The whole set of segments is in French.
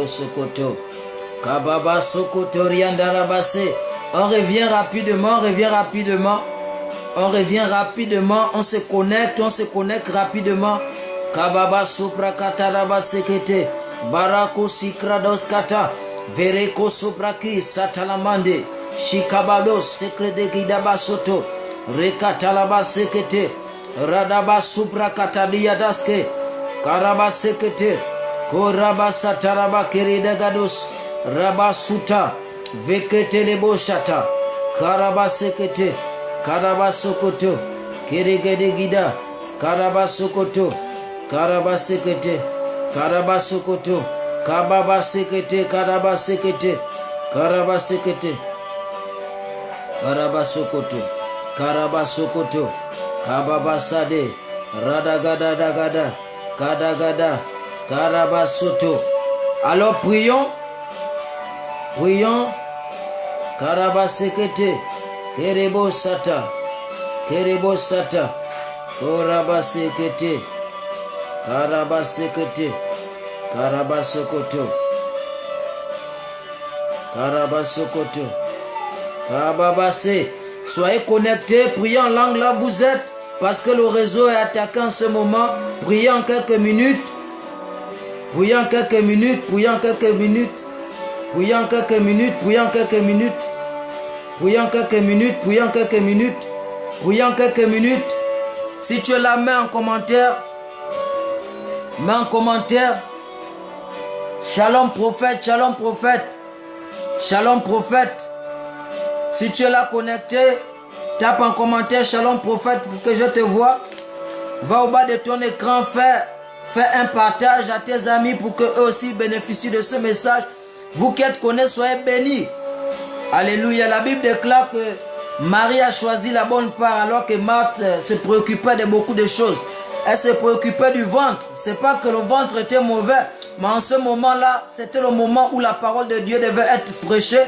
Sokoto. Kababa Sokoto Riandarabase. On revient rapidement, on revient rapidement, on se connecte rapidement. Kababa Supra Kataraba Sekete. Barako Sikrados Kata. Vereko Supraki Satalamande. Shikabados Sekrede Gidaba Soto. Rekatalaba Sekete. Radaba Supra Katadia Daske. Karaba Sekete. Koraba Sataraba Kerida Gados. Raba Suta. Vekete Lebo Shata. Karaba Sekete. Karaba Sokoto. Keregede Gida. Karaba Sokoto. Karaba Sekete. Karaba Sokoto. Kababa Sekete. Karaba Sekete. Karaba Sekete. Karaba Sokoto. Karaba Sokoto. Kababa Sade. Radagada Dagada. Kadagada. Karaba Soto. Alors prions. Prions. Karaba Sekete. Kerebo Sata. Kerebo Sata. Koraba Sekete. Karaba Sekete. Karaba Sokoto. Karaba Sokoto. Kababa Se. Soyez connectés. Priez en langue là vous êtes. Parce que le réseau est attaqué en ce moment. Priez en quelques minutes. Priez en quelques minutes. Priez en quelques minutes. Priez en quelques minutes. Priez en quelques minutes. Priez en quelques minutes. Priez en quelques minutes. Priez en quelques minutes. Si tu es là, mets en commentaire. Mets en commentaire. Shalom prophète. Shalom prophète. Shalom prophète. Si tu es là connecté, tape en commentaire Shalom prophète pour que je te vois. Va au bas de ton écran, fais un partage à tes amis pour qu'eux aussi bénéficient de ce message. Vous qui êtes connus, soyez bénis. Alléluia. La Bible déclare que Marie a choisi la bonne part alors que Marthe se préoccupait de beaucoup de choses. Elle se préoccupait du ventre. C'est pas que le ventre était mauvais, mais en ce moment-là, c'était le moment où la parole de Dieu devait être prêchée.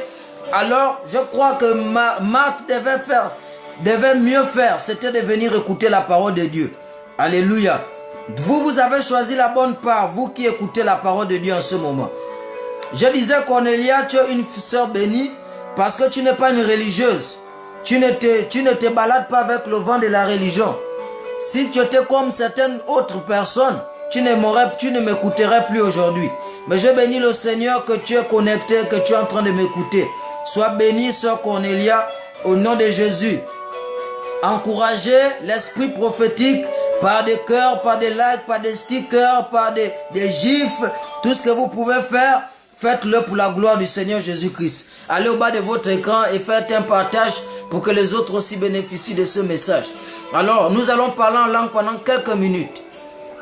Alors, je crois que Marthe devait mieux faire. C'était de venir écouter la parole de Dieu. Alléluia. Vous avez choisi la bonne part, vous qui écoutez la parole de Dieu en ce moment. Je disais, Cornelia, tu es une sœur bénie parce que tu n'es pas une religieuse. Tu ne te balades pas avec le vent de la religion. Si tu étais comme certaines autres personnes, tu ne m'écouterais plus aujourd'hui. Mais je bénis le Seigneur que tu es connecté, que tu es en train de m'écouter. Sois bénie, sœur Cornelia, au nom de Jésus. Encouragez l'esprit prophétique par des cœurs, par des likes, par des stickers, par des gifs. Tout ce que vous pouvez faire, faites-le pour la gloire du Seigneur Jésus-Christ. Allez au bas de votre écran et faites un partage pour que les autres aussi bénéficient de ce message. Alors, nous allons parler en langue pendant quelques minutes.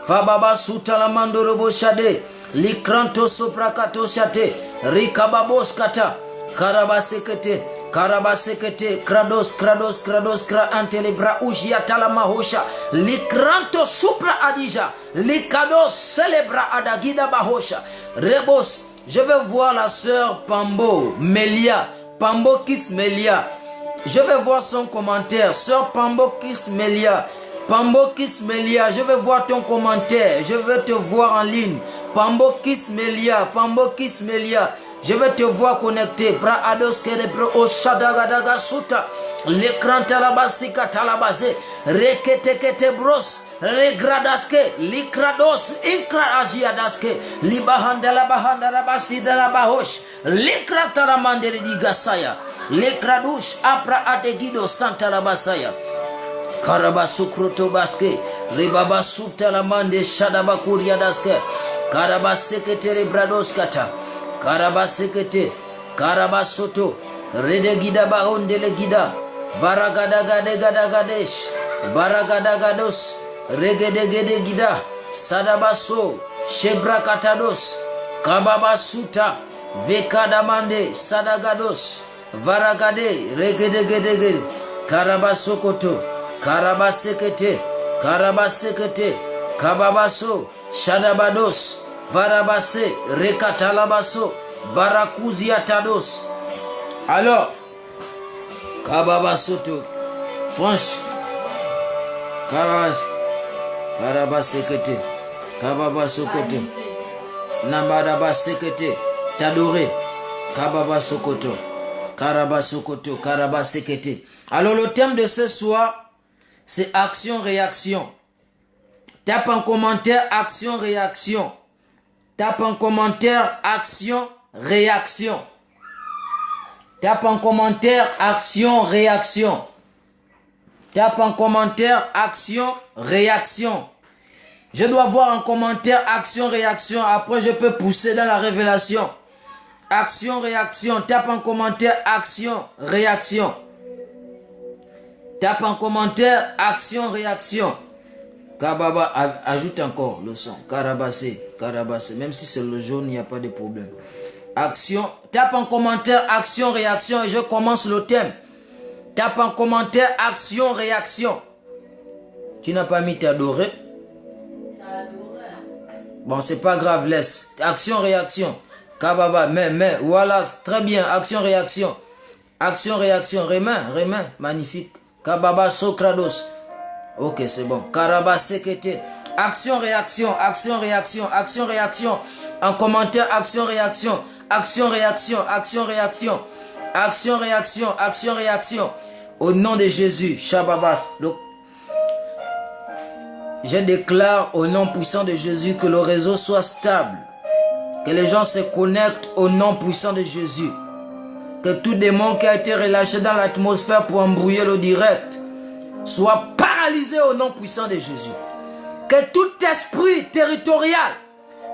Fababa sutalamando robo shade, likranto soprakato shate, rikababos kata, karabasekete, karabasekete, krados, kra antelebra ujia talamahosha, likranto supra adija, likados celebra adagida bahosha, rebos. Je vais voir la sœur Pambo, Melia, Pambo Kiss Melia. Je vais voir son commentaire. Sœur Pambo Kiss Melia, Pambo Kiss Melia, je vais voir ton commentaire. Je vais te voir en ligne. Pambo Kiss Melia, Pambo Kiss Melia. Je vais te voir connecté. Pra ados kere pro oshadagadaga suta. L'écran talabasika talabase. Reketekete bros. Regradaske. Likrados. Inkra aziadaske. Libahandala bahandala basidala bahosh. Likra taramandere digasaya. Likradush apra adegido santarabasaya. Karabasukroto baske. Ribabasuta la mande shadabakuria daske. Karabasekete rebradoskata. Karabasekete, Karabasoto, Redegida Bahondelegida, Baragadagadegadagadesh, Baragadagados, Regedegedegida, Sadabaso, Shebrakatados, Kababasuta, Vekadamande, Sadagados, Varagade, Regedegedeged, Karabasokoto, Karabasekete, Karabasekete, Kababaso, Shadabados, Varabase, Rekatalabaso, Barakuzia Tados. Alors, Kababasoto, Franche, Karabasekete, Kababasokoto, Nambadaba sekete. T'adorer. Kababa sokoto. Karaba sokoto. Karaba sekete. Alors le thème de ce soir, c'est action-réaction. Tape en commentaire action-réaction. Tape en commentaire action-réaction. Tape en commentaire action-réaction. Tape en commentaire action-réaction. Je dois voir en commentaire action-réaction. Après, je peux pousser dans la révélation. Action-réaction. Tape en commentaire action-réaction. Tape en commentaire action-réaction. Kababa, ajoute encore le son. Karabassé, karabassé. Même si c'est le jaune, il n'y a pas de problème. Action. Tape en commentaire action-réaction et je commence le thème. Tape en commentaire action-réaction. Tu n'as pas mis t'adorer? Bon, c'est pas grave, laisse. Action-réaction. Kababa, mais, voilà, très bien. Action-réaction. Action-réaction. Rémain, magnifique. Kababa, Socrados. Ok, c'est bon. Karaba, Sekete. Action-réaction, action-réaction, action-réaction. En commentaire, action-réaction. Action-réaction, action-réaction. Action-réaction, action-réaction. Au nom de Jésus, Shababa. Donc, je déclare au nom puissant de Jésus que le réseau soit stable. Que les gens se connectent au nom puissant de Jésus. Que tout démon qui a été relâché dans l'atmosphère pour embrouiller le direct soit paralysé au nom puissant de Jésus. Que tout esprit territorial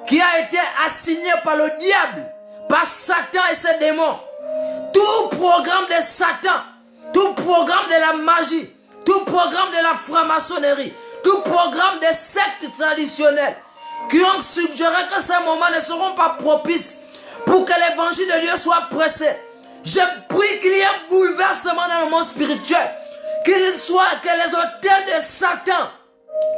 qui a été assigné par le diable, par Satan et ses démons, tout programme de Satan, tout programme de la magie, tout programme de la franc-maçonnerie, tout programme des sectes traditionnelles qui ont suggéré que ces moments ne seront pas propices pour que l'évangile de Dieu soit pressé. Je prie qu'il y ait un bouleversement dans le monde spirituel, que les autels de Satan,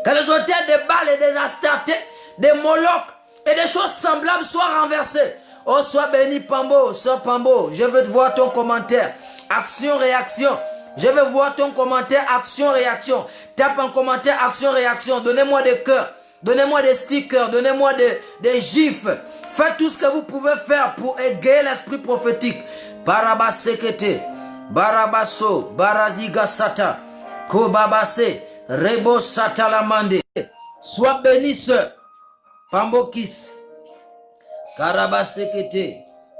que les autels de Baal et des Astartés, des Moloch et des choses semblables soient renversés. Oh, sois béni Pambo, sois Pambo, je veux te voir ton commentaire. Action-réaction. Je veux voir ton commentaire action-réaction. Tape en commentaire action-réaction. Donnez-moi des cœurs. Donnez-moi des stickers. Donnez-moi des gifs. Faites tout ce que vous pouvez faire pour égayer l'esprit prophétique. Barabasekete. Barabaso. Baraziga Sata. Kobabase. Rebo Sata Lamande. Sois béni, sœur. Pambokis. Karabasekete.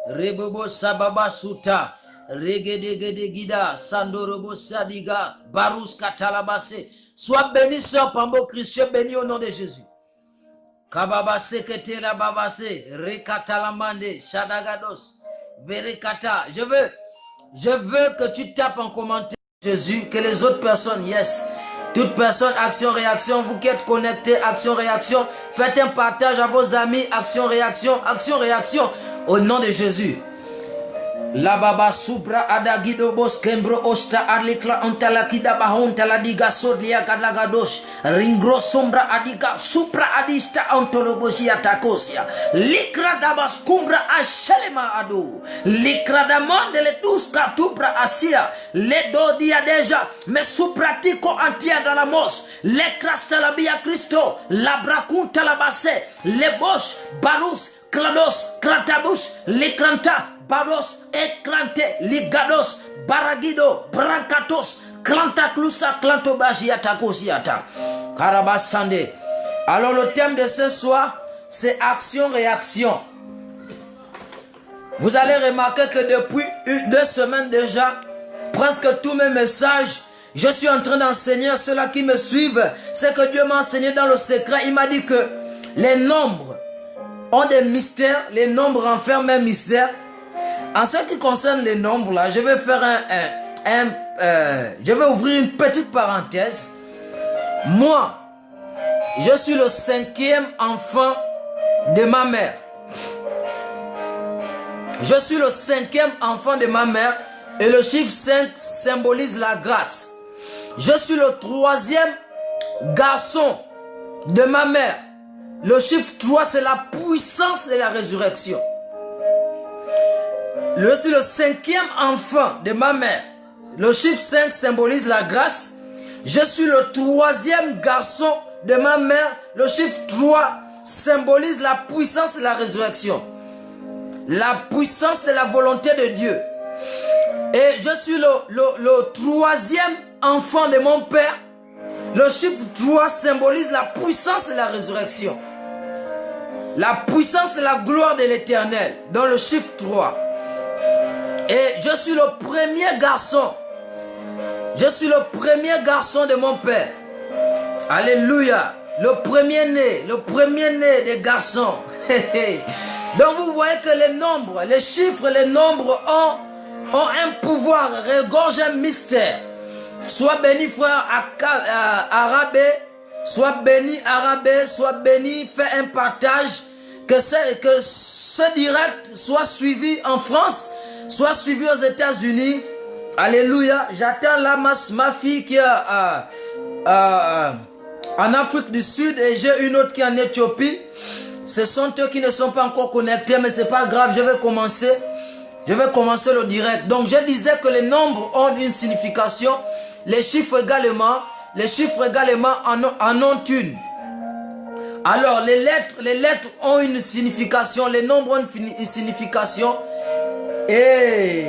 Rebobo Sababa Suta. Regedegedegida, Sandorobo Sadiga, Barous Katalabase. Sois béni, sœur Pambo Christian, béni au nom de Jésus. Kababase Ketela Babase, Rekatalamande, Shadagados, Verekata. Je veux que tu tapes en commentaire Jésus, que les autres personnes, yes. Toute personne, action-réaction, vous qui êtes connectés, action-réaction, faites un partage à vos amis, action-réaction, action-réaction, au nom de Jésus. La baba subra adagido bos kembro osta arlikla ontalakida bahonta la diga sodlia kadlagadosh ringro sombra adiga supra adista ontolobosia takosia likra dabas kumbra ashelema ado likra damonde le duska tubra asia le dodia deja me supratiko antia dans mos le krasalabia Cristo la brakunta la basse le bosh barus klados kratabus le kranta Baros, Ekrante, Ligados, Baragido, Brancatos, Klantaclusa, Klantobagiata, Kosiata, Karabasande. Alors le thème de ce soir, c'est action-réaction. Vous allez remarquer que depuis 2 semaines déjà, presque tous mes messages, je suis en train d'enseigner à ceux-là qui me suivent. C'est que Dieu m'a enseigné dans le secret. Il m'a dit que les nombres ont des mystères, les nombres renferment un mystère. En ce qui concerne les nombres là, je vais faire je vais ouvrir une petite parenthèse. Moi, je suis le 5e enfant de ma mère. Je suis le 5e enfant de ma mère et le chiffre 5 symbolise la grâce. Je suis le 3e garçon de ma mère. Le chiffre 3 c'est la puissance de la résurrection. Je suis le 5e enfant de ma mère. Le chiffre 5 symbolise la grâce. Je suis le 3e garçon de ma mère. Le chiffre 3 symbolise la puissance de la résurrection. La puissance de la volonté de Dieu. Et je suis le troisième enfant de mon père. Le chiffre 3 symbolise la puissance de la résurrection. La puissance de la gloire de l'Éternel. Dans le chiffre 3. Et je suis le premier garçon. Je suis le premier garçon de mon père. Alléluia. Le premier-né des garçons. Donc vous voyez que les nombres, les chiffres, les nombres ont un pouvoir, regorgent un mystère. Sois béni frère Arabé, sois béni Arabé, sois béni, fais un partage, que ce direct soit suivi en France, soit suivi aux États-Unis. Alléluia. J'attends là ma fille qui est en Afrique du Sud et j'ai une autre qui est en Éthiopie. Ce sont eux qui ne sont pas encore connectés, mais c'est pas grave, je vais commencer le direct. Donc je disais que les nombres ont une signification, les chiffres également en ont une. Alors les lettres ont une signification, les nombres ont une signification. Et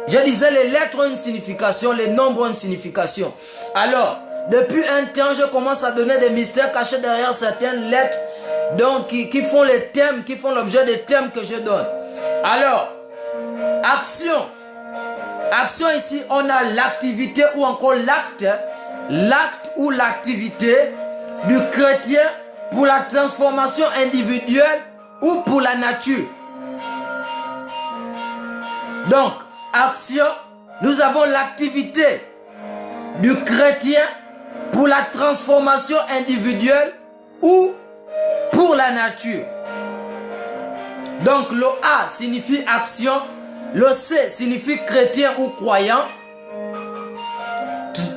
je disais les lettres ont une signification, les nombres ont une signification. Alors, depuis un temps, je commence à donner des mystères cachés derrière certaines lettres, donc qui font les thèmes, qui font l'objet des thèmes que je donne. Alors, action. Action ici, on a l'activité ou encore l'acte ou l'activité du chrétien pour la transformation individuelle ou pour la nature. Donc, action, nous avons l'activité du chrétien pour la transformation individuelle ou pour la nature. Donc le A signifie action, le C signifie chrétien ou croyant,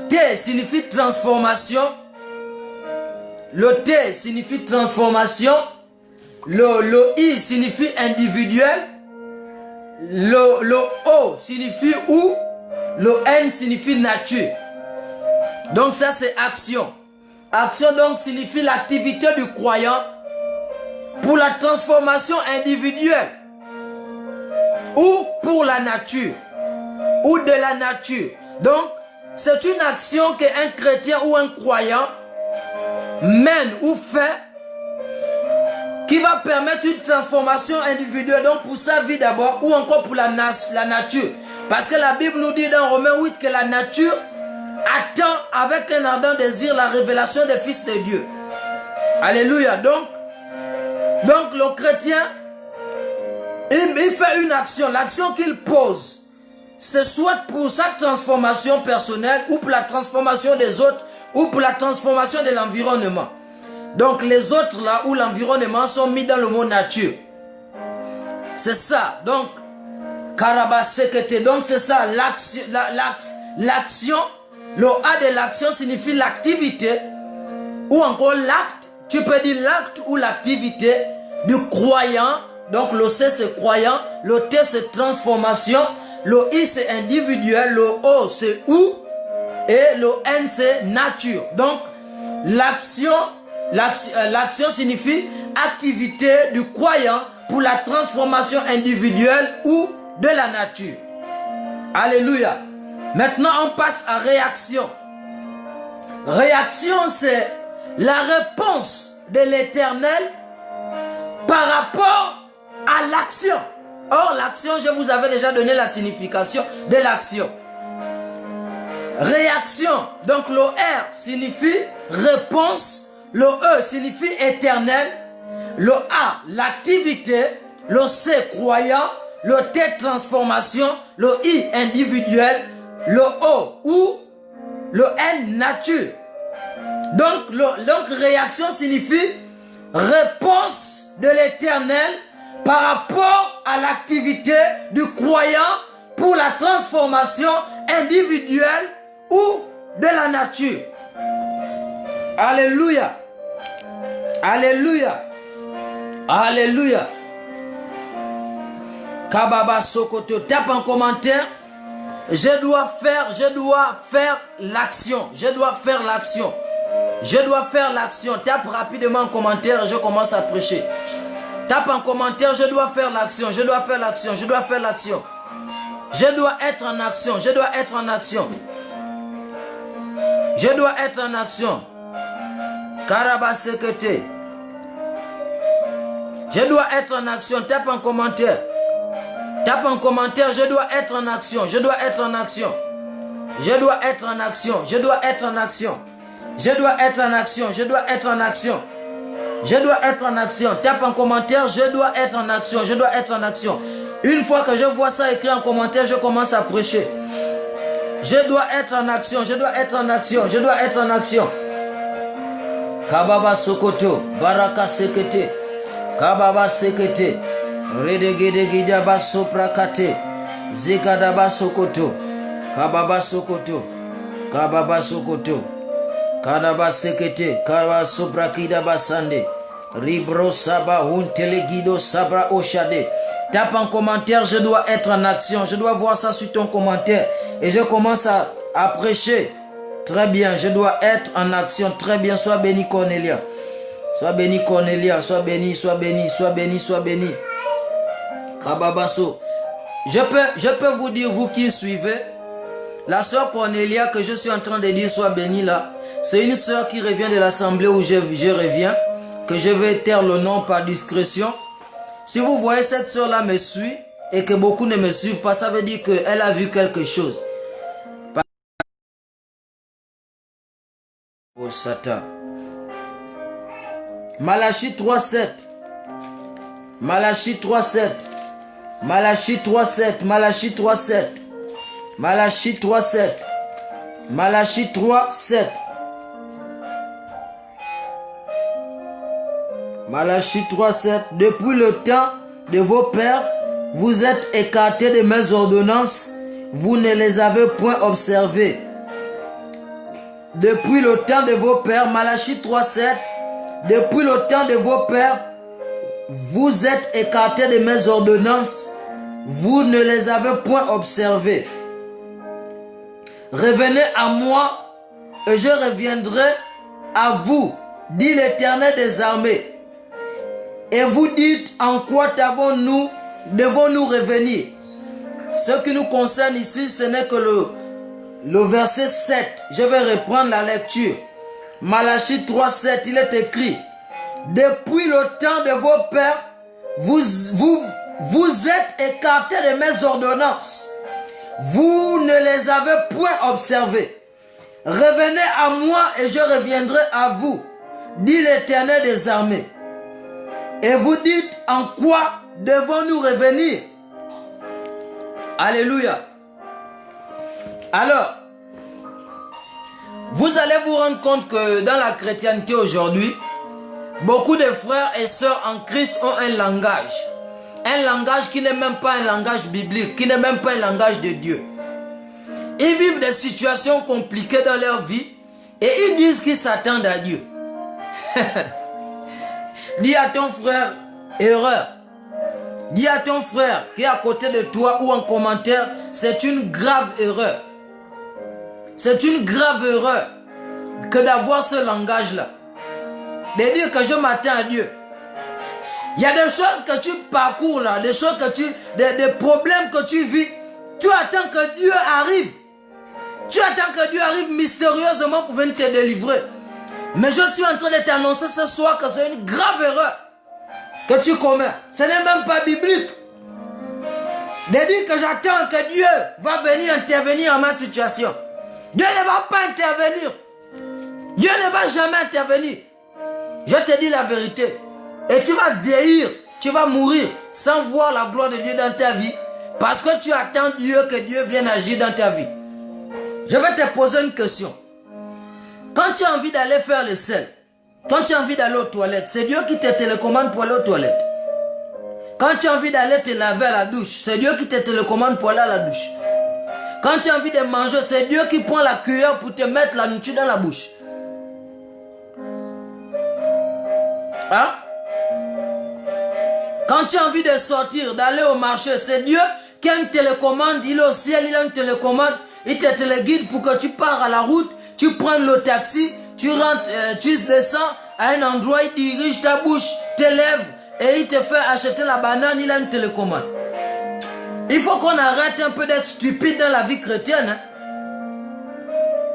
T signifie transformation, le T signifie transformation, le I signifie individuel, le O signifie ou, le N signifie nature. Donc ça c'est action. Action donc signifie l'activité du croyant pour la transformation individuelle ou pour la nature ou de la nature. Donc c'est une action qu'un chrétien ou un croyant mène ou fait qui va permettre une transformation individuelle, donc pour sa vie d'abord ou encore pour la nature. Parce que la Bible nous dit dans Romains 8 que la nature attend avec un ardent désir la révélation des fils de Dieu. Alléluia. Donc le chrétien, il fait une action. L'action qu'il pose, c'est soit pour sa transformation personnelle ou pour la transformation des autres ou pour la transformation de l'environnement. Donc les autres là où l'environnement sont mis dans le mot nature. C'est ça. Donc, Karabasekete. Donc c'est ça l'action. Le A de l'action signifie l'activité ou encore l'acte. Tu peux dire l'acte ou l'activité du croyant. Donc le C c'est croyant, le T c'est transformation, le I c'est individuel, le O c'est où et le N c'est nature. Donc l'action signifie activité du croyant pour la transformation individuelle ou de la nature. Alléluia. Maintenant, on passe à réaction. Réaction, c'est la réponse de l'Éternel par rapport à l'action. Or, l'action, je vous avais déjà donné la signification de l'action. Réaction. Donc, le R signifie réponse. Le E signifie éternel. Le A, l'activité. Le C, croyant. Le T, transformation. Le I, individuel. Le O ou le N, nature. Donc réaction signifie réponse de l'Éternel par rapport à l'activité du croyant pour la transformation individuelle ou de la nature. Alléluia. Alléluia. Alléluia. Kababa Sokoto, tape en commentaire. Je dois faire l'action. Je dois faire l'action. Je dois faire l'action. Tape rapidement en commentaire et je commence à prêcher. Tape en commentaire, je dois faire l'action. Je dois faire l'action. Je dois faire l'action. Je dois être en action. Je dois être en action. Je dois être en action. Karabasekete. Je dois être en action. Tape en commentaire. Tape en commentaire. Je dois être en action. Je dois être en action. Je dois être en action. Je dois être en action. Je dois être en action. Je dois être en action. Je dois être en action. Tape en commentaire. Je dois être en action. Je dois être en action. Une fois que je vois ça écrit en commentaire, je commence à prêcher. Je dois être en action. Je dois être en action. Je dois être en action. Kababa Sokoto. Baraka Sekete. Kababa Sekete. Redegedegidaba Soprakate. Zikadaba Sokoto. Kababa Sokoto. Kababa Sokoto. Kanaba Sekete. Kaba Soprakidaba Sande. Ribro Saba Huntelegido Sabra Oshade. Tape en commentaire, je dois être en action. Je dois voir ça sur ton commentaire. Et je commence à prêcher. Très bien, je dois être en action. Très bien, sois béni Cornelia. Sois béni Cornelia, sois béni, sois béni, sois béni, sois béni. Kababaso. Je peux vous dire, vous qui suivez, la soeur Cornelia que je suis en train de dire sois béni là, c'est une soeur qui revient de l'assemblée où je reviens, que je vais taire le nom par discrétion. Si vous voyez cette soeur là me suit et que beaucoup ne me suivent pas, ça veut dire qu'elle a vu quelque chose. Oh Satan. Malachie 3.7. Malachie 3.7. Malachie 3.7. Malachie 3.7. Malachie 3.7. Malachie 3.7. Malachie 3.7. Depuis le temps de vos pères, vous êtes écartés de mes ordonnances, vous ne les avez point observées. Depuis le temps de vos pères, Malachie 3.7. Depuis le temps de vos pères, vous êtes écartés de mes ordonnances, vous ne les avez point observées. Revenez à moi et je reviendrai à vous, dit l'Éternel des armées. Et vous dites, en quoi devons-nous revenir? Ce qui nous concerne ici, ce n'est que le verset 7. Je vais reprendre la lecture. Malachie 3.7, il est écrit: depuis le temps de vos pères, vous êtes écartés de mes ordonnances. Vous ne les avez point observées. Revenez à moi et je reviendrai à vous, dit l'Éternel des armées. Et vous dites, en quoi devons-nous revenir? Alléluia. Alors, vous allez vous rendre compte que dans la chrétienté aujourd'hui, beaucoup de frères et sœurs en Christ ont un langage. Un langage qui n'est même pas un langage biblique, qui n'est même pas un langage de Dieu. Ils vivent des situations compliquées dans leur vie et ils disent qu'ils s'attendent à Dieu. Dis à ton frère, erreur. Dis à ton frère qui est à côté de toi ou en commentaire, c'est une grave erreur. C'est une grave erreur que d'avoir ce langage-là. De dire que je m'attends à Dieu. Il y a des choses que tu parcours là, des choses que des problèmes que tu vis. Tu attends que Dieu arrive. Tu attends que Dieu arrive mystérieusement pour venir te délivrer. Mais je suis en train de t'annoncer ce soir que c'est une grave erreur que tu commets. Ce n'est même pas biblique. De dire que j'attends que Dieu va venir intervenir en ma situation. Dieu ne va pas intervenir. Dieu ne va jamais intervenir. Je te dis la vérité. Et tu vas vieillir, tu vas mourir sans voir la gloire de Dieu dans ta vie. Parce que tu attends Dieu, que Dieu vienne agir dans ta vie. Je vais te poser une question. Quand tu as envie d'aller faire le sel, quand tu as envie d'aller aux toilettes, c'est Dieu qui te télécommande pour aller aux toilettes. Quand tu as envie d'aller te laver à la douche, c'est Dieu qui te télécommande pour aller à la douche. Quand tu as envie de manger, c'est Dieu qui prend la cuillère pour te mettre la nourriture dans la bouche. Hein? Quand tu as envie de sortir, d'aller au marché, c'est Dieu qui a une télécommande, il est au ciel, il a une télécommande, il te téléguide pour que tu pars à la route, tu prends le taxi, tu rentres, tu descends à un endroit, il dirige ta bouche, tes lèvres, et il te fait acheter la banane, il a une télécommande. Il faut qu'on arrête un peu d'être stupide dans la vie chrétienne. Hein?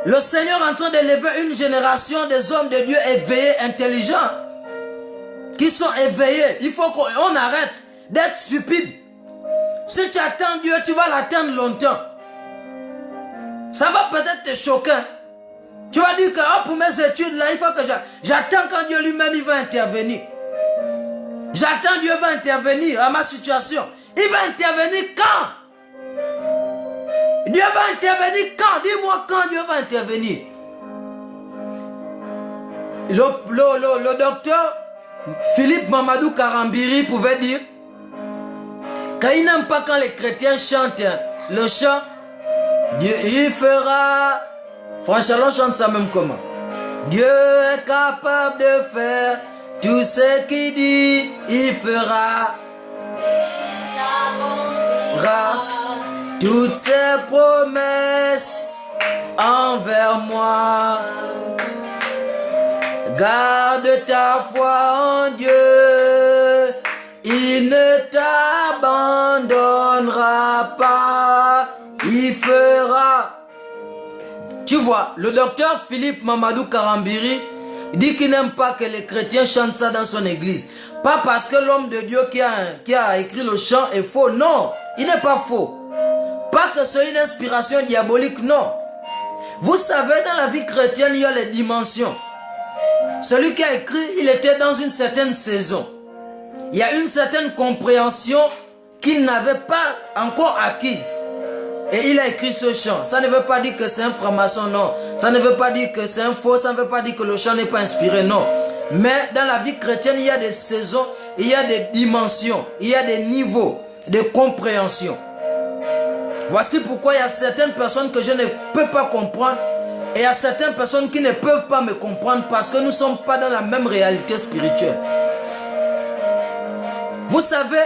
Le Seigneur est en train d'élever une génération des hommes de Dieu éveillés, intelligents, qui sont éveillés. Il faut qu'on arrête d'être stupide. Si tu attends Dieu, tu vas l'attendre longtemps. Ça va peut-être te choquer. Tu vas dire que pour mes études, là, il faut que j'attends quand Dieu lui-même il va intervenir. J'attends Dieu va intervenir à ma situation. Il va intervenir quand? Dieu va intervenir quand? Dis-moi quand Dieu va intervenir. Le docteur Philippe Mamadou Karambiri pouvait dire qu'il n'aime pas quand les chrétiens chantent le chant. Dieu il fera. Franchement, on chante ça même comment? Dieu est capable de faire tout ce qu'il dit, il fera. Toutes ses promesses envers moi. Garde ta foi en Dieu, il ne t'abandonnera pas, il fera. Tu vois, le docteur Philippe Mamadou Karambiri dit qu'il n'aime pas que les chrétiens chantent ça dans son église. Pas parce que l'homme de Dieu qui a écrit le chant est faux, non, il n'est pas faux. Pas que c'est une inspiration diabolique, non. Vous savez, dans la vie chrétienne, il y a les dimensions. Celui qui a écrit, il était dans une certaine saison. Il y a une certaine compréhension qu'il n'avait pas encore acquise. Et il a écrit ce chant. Ça ne veut pas dire que c'est un franc-maçon, non. Ça ne veut pas dire que c'est un faux. Ça ne veut pas dire que le chant n'est pas inspiré, non. Mais dans la vie chrétienne, il y a des saisons, il y a des dimensions, il y a des niveaux de compréhension. Voici pourquoi il y a certaines personnes que je ne peux pas comprendre et il y a certaines personnes qui ne peuvent pas me comprendre parce que nous ne sommes pas dans la même réalité spirituelle. Vous savez,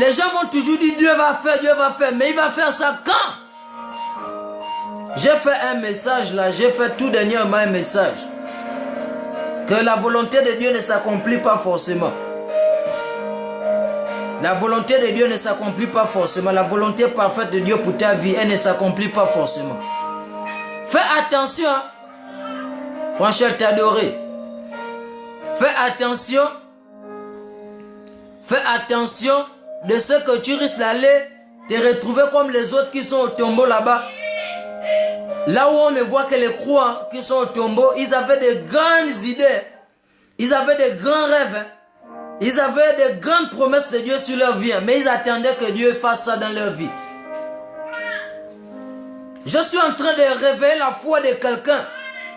les gens vont toujours dire Dieu va faire, mais il va faire ça quand? J'ai fait un message là, j'ai fait tout dernièrement un message. Que la volonté de Dieu ne s'accomplit pas forcément. La volonté de Dieu ne s'accomplit pas forcément. La volonté parfaite de Dieu pour ta vie, elle ne s'accomplit pas forcément. Fais attention. Franchement, t'es adoré. Fais attention. Fais attention de ce que tu risques d'aller te retrouver comme les autres qui sont au tombeau là-bas. Là où on ne voit que les croix qui sont au tombeau, ils avaient de grandes idées. Ils avaient de grands rêves. Ils avaient de grandes promesses de Dieu sur leur vie. Mais ils attendaient que Dieu fasse ça dans leur vie. Je suis en train de réveiller la foi de quelqu'un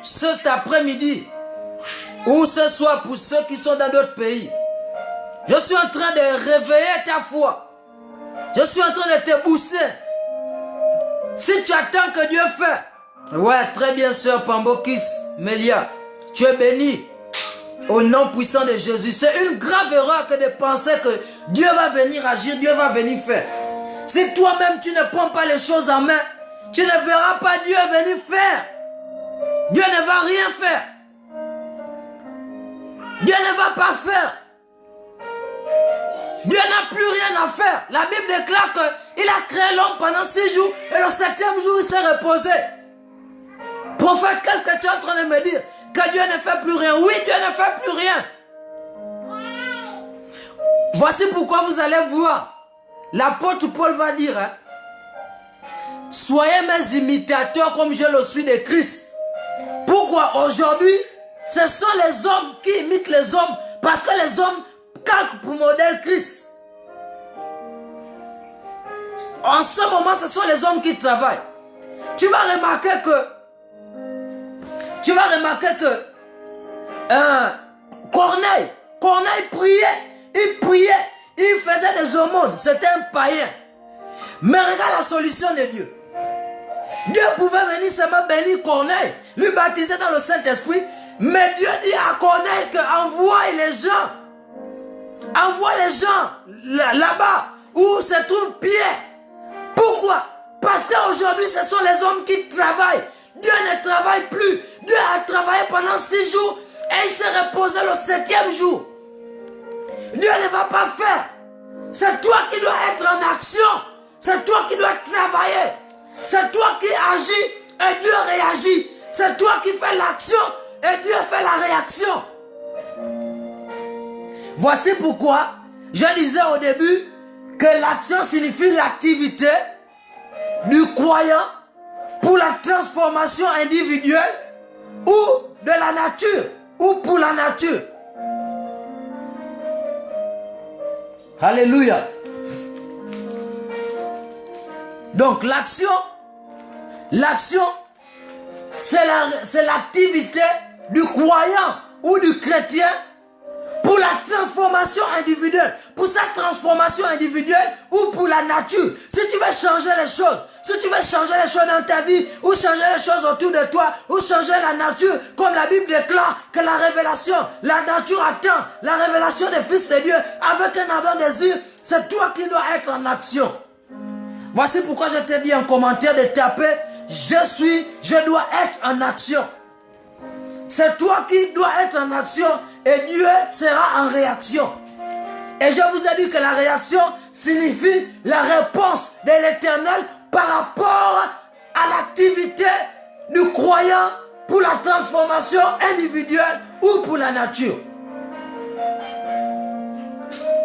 cet après-midi. Ou ce soir pour ceux qui sont dans d'autres pays. Je suis en train de réveiller ta foi. Je suis en train de te booster. Si tu attends que Dieu fait. Ouais, très bien, sœur Pambokis, Melia. Tu es béni. Au nom puissant de Jésus. C'est une grave erreur que de penser que Dieu va venir agir, Dieu va venir faire. Si toi-même tu ne prends pas les choses en main, tu ne verras pas Dieu venir faire. Dieu ne va rien faire. Dieu ne va pas faire. Dieu n'a plus rien à faire. La Bible déclare qu'il a créé l'homme pendant 6 jours et le 7e jour il s'est reposé. Prophète, qu'est-ce que tu es en train de me dire? Que Dieu ne fait plus rien. Oui, Dieu ne fait plus rien. Voici pourquoi vous allez voir. L'apôtre Paul va dire, hein, soyez mes imitateurs comme je le suis de Christ. Pourquoi aujourd'hui, ce sont les hommes qui imitent les hommes parce que les hommes calquent pour modèle Christ. En ce moment, ce sont les hommes qui travaillent. Tu vas remarquer que Corneille priait, il faisait des aumônes, c'était un païen. Mais regarde la solution de Dieu. Dieu pouvait venir seulement bénir Corneille, lui baptiser dans le Saint-Esprit, mais Dieu dit à Corneille qu'envoie les gens là-bas où se trouve Pierre. Pourquoi? Parce qu'aujourd'hui ce sont les hommes qui travaillent. Dieu ne travaille plus. Dieu a travaillé pendant 6 jours et il s'est reposé le 7e jour. Dieu ne va pas faire. C'est toi qui dois être en action. C'est toi qui dois travailler. C'est toi qui agis et Dieu réagit. C'est toi qui fais l'action et Dieu fait la réaction. Voici pourquoi je disais au début que l'action signifie l'activité du croyant pour la transformation individuelle ou de la nature ou pour la nature. Alléluia. Donc l'action, c'est l'activité du croyant ou du chrétien pour la transformation individuelle, pour sa transformation individuelle ou pour la nature. Si tu veux changer les choses, si tu veux changer les choses dans ta vie, ou changer les choses autour de toi, ou changer la nature, comme la Bible déclare que la révélation, la nature attend la révélation des fils de Dieu avec un ardent désir, c'est toi qui dois être en action. Voici pourquoi je te dis en commentaire de taper, je dois être en action. C'est toi qui dois être en action et Dieu sera en réaction. Et je vous ai dit que la réaction signifie la réponse de l'Éternel par rapport à l'activité du croyant pour la transformation individuelle ou pour la nature.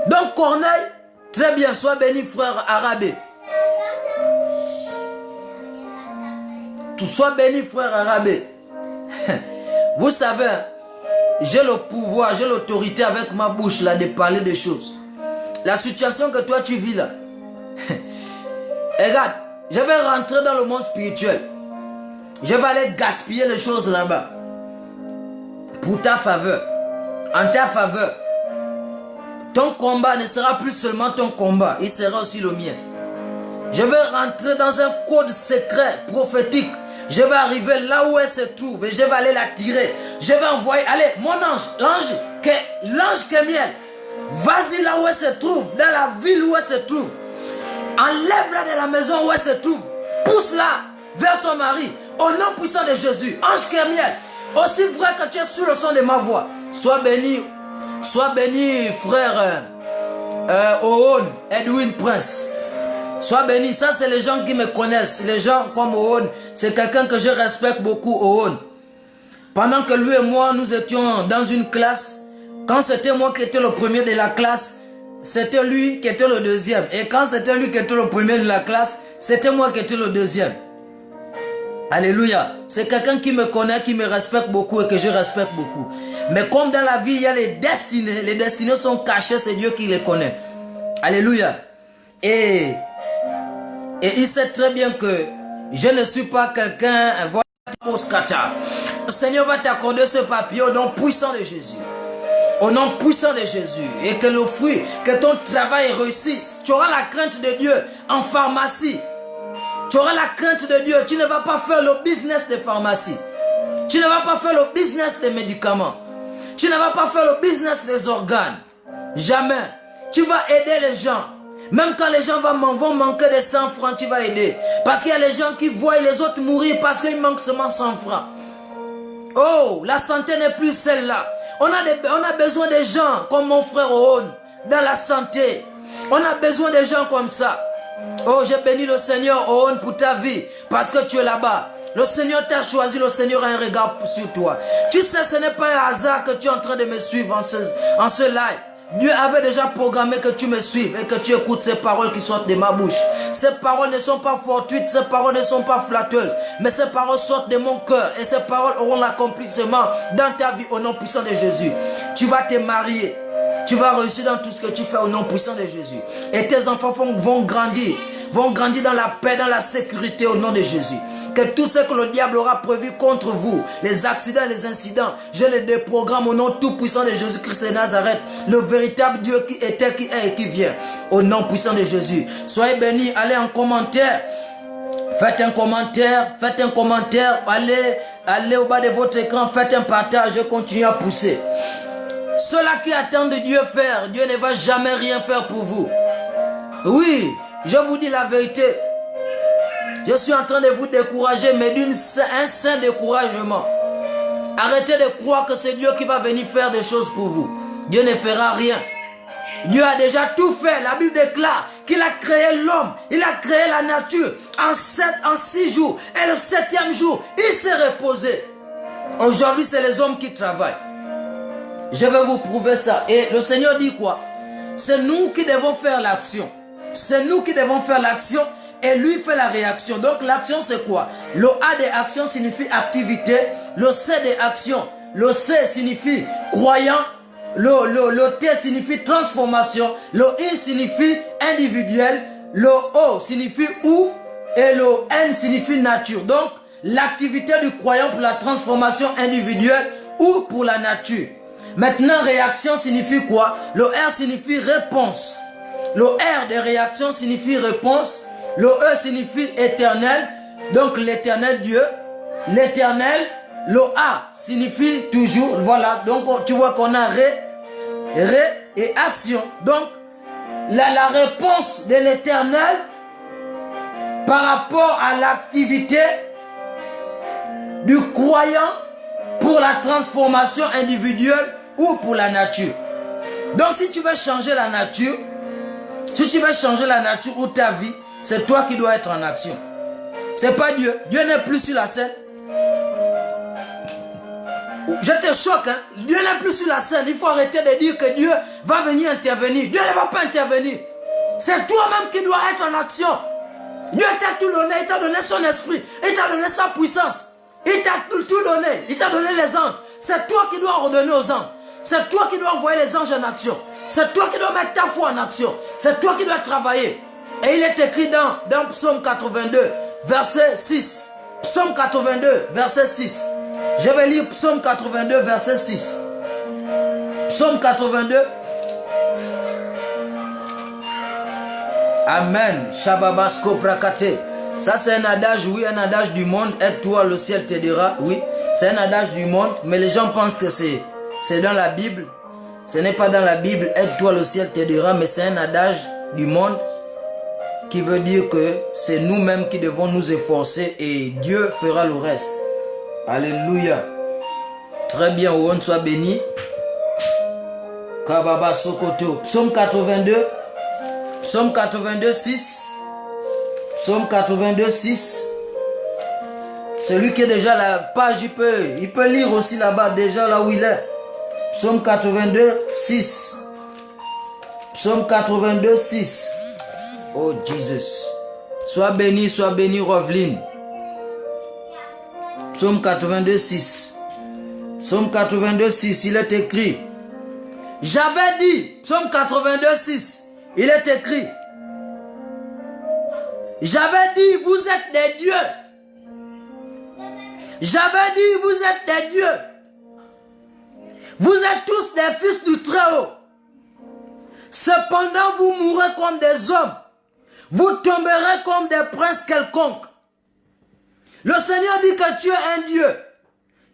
Donc Corneille, très bien, sois béni frère Arabé. Tu sois béni frère Arabé. Vous savez, j'ai le pouvoir, j'ai l'autorité avec ma bouche là de parler des choses. La situation que toi tu vis là. Regarde, je vais rentrer dans le monde spirituel. Je vais aller gaspiller les choses là-bas. Pour ta faveur. En ta faveur. Ton combat ne sera plus seulement ton combat. Il sera aussi le mien. Je vais rentrer dans un code secret prophétique. Je vais arriver là où elle se trouve et je vais aller la tirer. Je vais envoyer, allez, mon ange, l'ange Kémiel, vas-y là où elle se trouve, dans la ville où elle se trouve. Enlève-la de la maison où elle se trouve. Pousse-la vers son mari. Au nom puissant de Jésus, ange Kémiel, aussi vrai que tu es sur le son de ma voix. Sois béni frère Oon, Edwin Prince. Sois béni, ça c'est les gens qui me connaissent. Les gens comme Oon, c'est quelqu'un que je respecte beaucoup, Oon. Pendant que lui et moi, nous étions dans une classe, quand c'était moi qui étais le premier de la classe, c'était lui qui était le deuxième. Et quand c'était lui qui était le premier de la classe, c'était moi qui étais le deuxième. Alléluia. C'est quelqu'un qui me connaît, qui me respecte beaucoup et que je respecte beaucoup. Mais comme dans la vie, il y a les destinées sont cachées, c'est Dieu qui les connaît. Alléluia. Et il sait très bien que je ne suis pas quelqu'un. Le Seigneur va t'accorder ce papier au nom puissant de Jésus. Au nom puissant de Jésus. Et que le fruit, que ton travail réussisse. Tu auras la crainte de Dieu en pharmacie. Tu auras la crainte de Dieu. Tu ne vas pas faire le business de pharmacie. Tu ne vas pas faire le business des médicaments. Tu ne vas pas faire le business des organes. Jamais. Tu vas aider les gens. Même quand les gens vont manquer de 100 francs, tu vas aider. Parce qu'il y a les gens qui voient les autres mourir parce qu'ils manquent seulement 100 francs. Oh, la santé n'est plus celle-là. On a besoin de gens comme mon frère Oon dans la santé. On a besoin de gens comme ça. Oh, j'ai béni le Seigneur Oon pour ta vie parce que tu es là-bas. Le Seigneur t'a choisi, le Seigneur a un regard sur toi. Tu sais, ce n'est pas un hasard que tu es en train de me suivre en ce live. Dieu avait déjà programmé que tu me suives et que tu écoutes ces paroles qui sortent de ma bouche. Ces paroles ne sont pas fortuites, ces paroles ne sont pas flatteuses, mais ces paroles sortent de mon cœur et ces paroles auront l'accomplissement dans ta vie au nom puissant de Jésus. Tu vas te marier, tu vas réussir dans tout ce que tu fais au nom puissant de Jésus. Et tes enfants vont grandir dans la paix, dans la sécurité au nom de Jésus. Que tout ce que le diable aura prévu contre vous, les accidents, les incidents, je les déprogramme au nom tout puissant de Jésus-Christ de Nazareth, le véritable Dieu qui était, qui est et qui vient, au nom puissant de Jésus. Soyez bénis, allez en commentaire, faites un commentaire, allez au bas de votre écran, faites un partage et continuez à pousser. Ceux-là qui attendent de Dieu faire, Dieu ne va jamais rien faire pour vous. Oui, je vous dis la vérité. Je suis en train de vous décourager, mais d'un saint découragement. Arrêtez de croire que c'est Dieu qui va venir faire des choses pour vous. Dieu ne fera rien. Dieu a déjà tout fait. La Bible déclare qu'il a créé l'homme. Il a créé la nature en 6 jours. Et le 7e jour, il s'est reposé. Aujourd'hui, c'est les hommes qui travaillent. Je vais vous prouver ça. Et le Seigneur dit quoi? C'est nous qui devons faire l'action. C'est nous qui devons faire l'action et lui fait la réaction. Donc l'action c'est quoi? Le A de action signifie activité. Le C de action. Le C signifie croyant. Le T signifie transformation. Le I signifie individuel. Le O signifie où. Et le N signifie nature. Donc l'activité du croyant pour la transformation individuelle ou pour la nature. Maintenant, réaction signifie quoi? Le R signifie réponse. Le R de réaction signifie réponse. Le E signifie éternel. Donc l'éternel Dieu. L'éternel. Le A signifie toujours. Voilà. Donc tu vois qu'on a ré et action. Donc la réponse de l'éternel par rapport à l'activité du croyant pour la transformation individuelle ou pour la nature. Donc si tu veux changer la nature, si tu veux changer la nature ou ta vie, c'est toi qui dois être en action. C'est pas Dieu. Dieu n'est plus sur la scène. Je te choque, hein? Dieu n'est plus sur la scène. Il faut arrêter de dire que Dieu va venir intervenir. Dieu ne va pas intervenir. C'est toi-même qui dois être en action. Dieu t'a tout donné. Il t'a donné son esprit. Il t'a donné sa puissance. Il t'a tout donné. Il t'a donné les anges. C'est toi qui dois ordonner aux anges. C'est toi qui dois envoyer les anges en action. C'est toi qui dois mettre ta foi en action. C'est toi qui dois travailler. Et il est écrit dans Psaume 82, verset 6. Psaume 82, verset 6. Je vais lire Psaume 82, verset 6. Psaume 82. Amen. Shababasko prakate. Ça c'est un adage, oui, un adage du monde. Aide-toi, le ciel t'aidera. Oui, c'est un adage du monde. Mais les gens pensent que c'est dans la Bible. Ce n'est pas dans la Bible. Aide-toi, le ciel t'aidera. Mais c'est un adage du monde qui veut dire que c'est nous-mêmes qui devons nous efforcer et Dieu fera le reste. Alléluia. Très bien, on soit béni. Kababa Sokoto. Psaume 82. Psaume 82, 6. Psaume 82, 6. Celui qui est déjà à la page, il peut lire aussi là-bas, déjà là où il est. Psaume 82, 6. Psaume 82, 6. Oh Jesus. Sois béni, Roveline. Psaume 82, 6. Psaume 82, 6, il est écrit. J'avais dit, Psaume 82, 6, il est écrit. J'avais dit, vous êtes des dieux. J'avais dit, vous êtes des dieux. Vous êtes tous des fils du Très-Haut. Cependant, vous mourrez comme des hommes. Vous tomberez comme des princes quelconques. Le Seigneur dit que tu es un Dieu.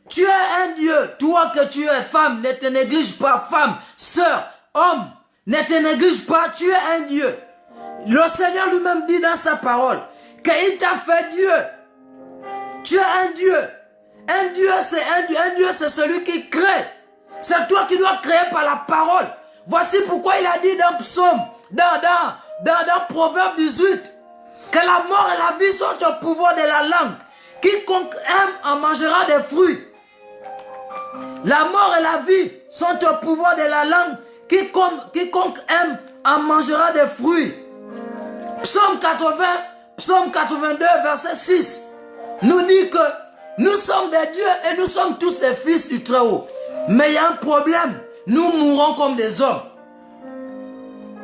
Tu es un Dieu. Toi que tu es femme, ne te néglige pas. Femme, sœur, homme, ne te néglige pas. Tu es un Dieu. Le Seigneur lui-même dit dans sa parole qu'il t'a fait Dieu. Tu es un Dieu. Un Dieu, c'est un Dieu. Un Dieu, c'est celui qui crée. C'est toi qui dois créer par la parole. Voici pourquoi il a dit dans Psaume, dans Proverbe 18, que la mort et la vie sont au pouvoir de la langue. Quiconque aime en mangera des fruits. La mort et la vie sont au pouvoir de la langue. Quiconque aime en mangera des fruits. Psaume 80, Psaume 82, verset 6, nous dit que nous sommes des dieux et nous sommes tous des fils du Très-Haut. Mais il y a un problème. Nous mourrons comme des hommes.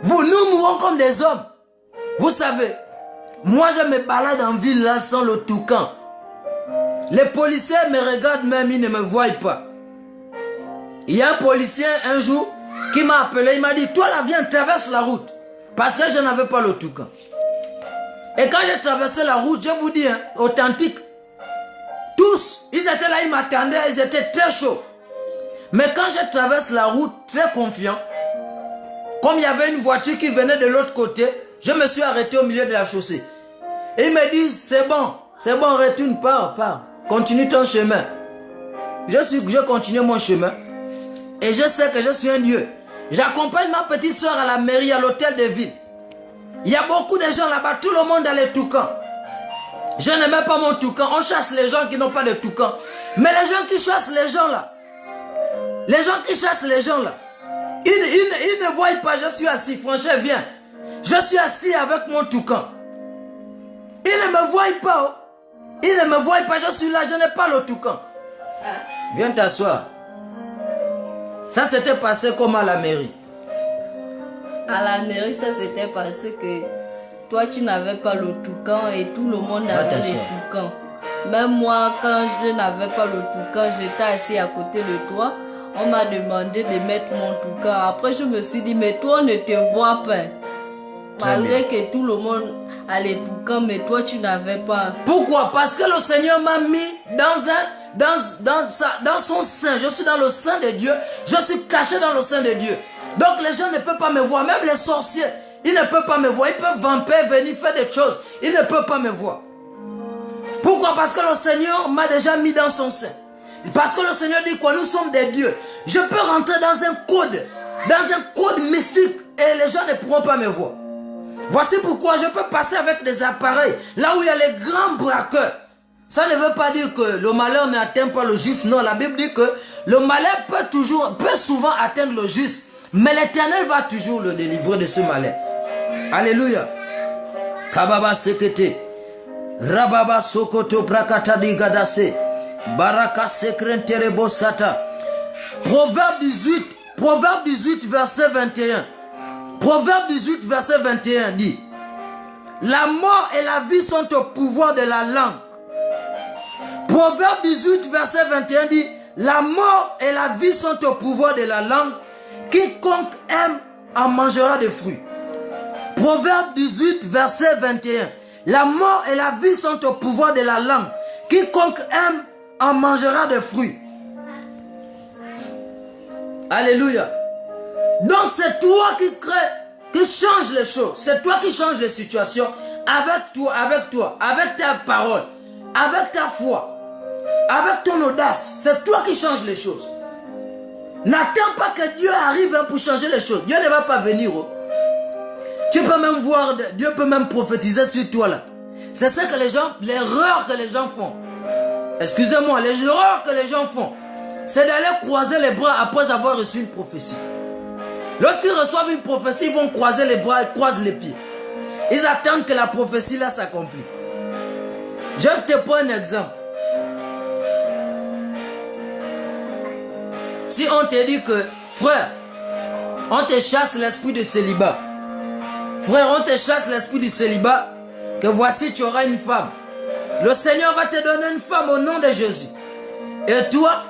Nous mourons comme des hommes. Vous savez, moi je me balade en ville là sans le toucan. Les policiers me regardent même, ils ne me voient pas. Il y a un policier un jour qui m'a appelé, il m'a dit, toi là viens, traverse la route. Parce que je n'avais pas le toucan. Et quand j'ai traversé la route, je vous dis, hein, authentique. Tous, ils étaient là, ils m'attendaient, ils étaient très chauds. Mais quand je traverse la route, très confiant, comme il y avait une voiture qui venait de l'autre côté, je me suis arrêté au milieu de la chaussée. Et il me dit, c'est bon, retourne, pars. Continue ton chemin. Je continue mon chemin. Et je sais que je suis un Dieu. J'accompagne ma petite soeur à la mairie, à l'hôtel de ville. Il y a beaucoup de gens là-bas, tout le monde a les toucans. Je n'aime pas mon toucan. On chasse les gens qui n'ont pas de toucan. Mais les gens qui chassent les gens là, ils ne voient pas, je suis assis, franchement, viens. Je suis assis avec mon toucan. Ils ne me voient pas. Je suis là, je n'ai pas le toucan. Viens t'asseoir. Ça s'était passé comme à la mairie. À la mairie, ça s'était passé que toi, tu n'avais pas le toucan et tout le monde avait les toucans. Même moi, quand je n'avais pas le toucan, j'étais assis à côté de toi. On m'a demandé de mettre mon toucan. Après, je me suis dit, mais toi, on ne te voit pas. Malgré que tout le monde a les toucans, mais toi, tu n'avais pas. Pourquoi? Parce que le Seigneur m'a mis dans son sein. Je suis dans le sein de Dieu. Je suis caché dans le sein de Dieu. Donc les gens ne peuvent pas me voir. Même les sorciers, ils ne peuvent pas me voir. Ils peuvent vamper, venir faire des choses. Ils ne peuvent pas me voir. Pourquoi? Parce que le Seigneur m'a déjà mis dans son sein. Parce que le Seigneur dit quoi? Nous sommes des dieux. Je peux rentrer dans un code mystique et les gens ne pourront pas me voir. Voici pourquoi je peux passer avec des appareils là où il y a les grands braqueurs. Ça ne veut pas dire que le malheur n'atteint pas le juste. Non, la Bible dit que le malheur peut souvent atteindre le juste. Mais l'Éternel va toujours le délivrer de ce malheur. Alléluia. Kababa sekete. Rababa sokoto brakata digadase. Baraka sekrentere bosata. Proverbe 18 verset 21. Proverbe 18 verset 21 dit: la mort et la vie sont au pouvoir de la langue. Proverbe 18 verset 21 dit: la mort et la vie sont au pouvoir de la langue. Quiconque aime en mangera des fruits. Proverbe 18 verset 21. La mort et la vie sont au pouvoir de la langue. Quiconque aime en mangera des fruits. Alléluia. Donc c'est toi qui change les choses. C'est toi qui change les situations avec ta parole, avec ta foi, avec ton audace. C'est toi qui change les choses. N'attends pas que Dieu arrive pour changer les choses. Dieu ne va pas venir. Tu peux même voir, Dieu peut même prophétiser sur toi là. C'est ça que l'erreur que les gens font. Excusez-moi, l'erreur que les gens font, c'est d'aller croiser les bras après avoir reçu une prophétie. Lorsqu'ils reçoivent une prophétie, ils vont croiser les bras et croisent les pieds. Ils attendent que la prophétie là s'accomplisse. Je te prends un exemple. Si on te dit que, frère, on te chasse l'esprit de célibat. Frère, on te chasse l'esprit du célibat, que voici tu auras une femme. Le Seigneur va te donner une femme au nom de Jésus. Et toi,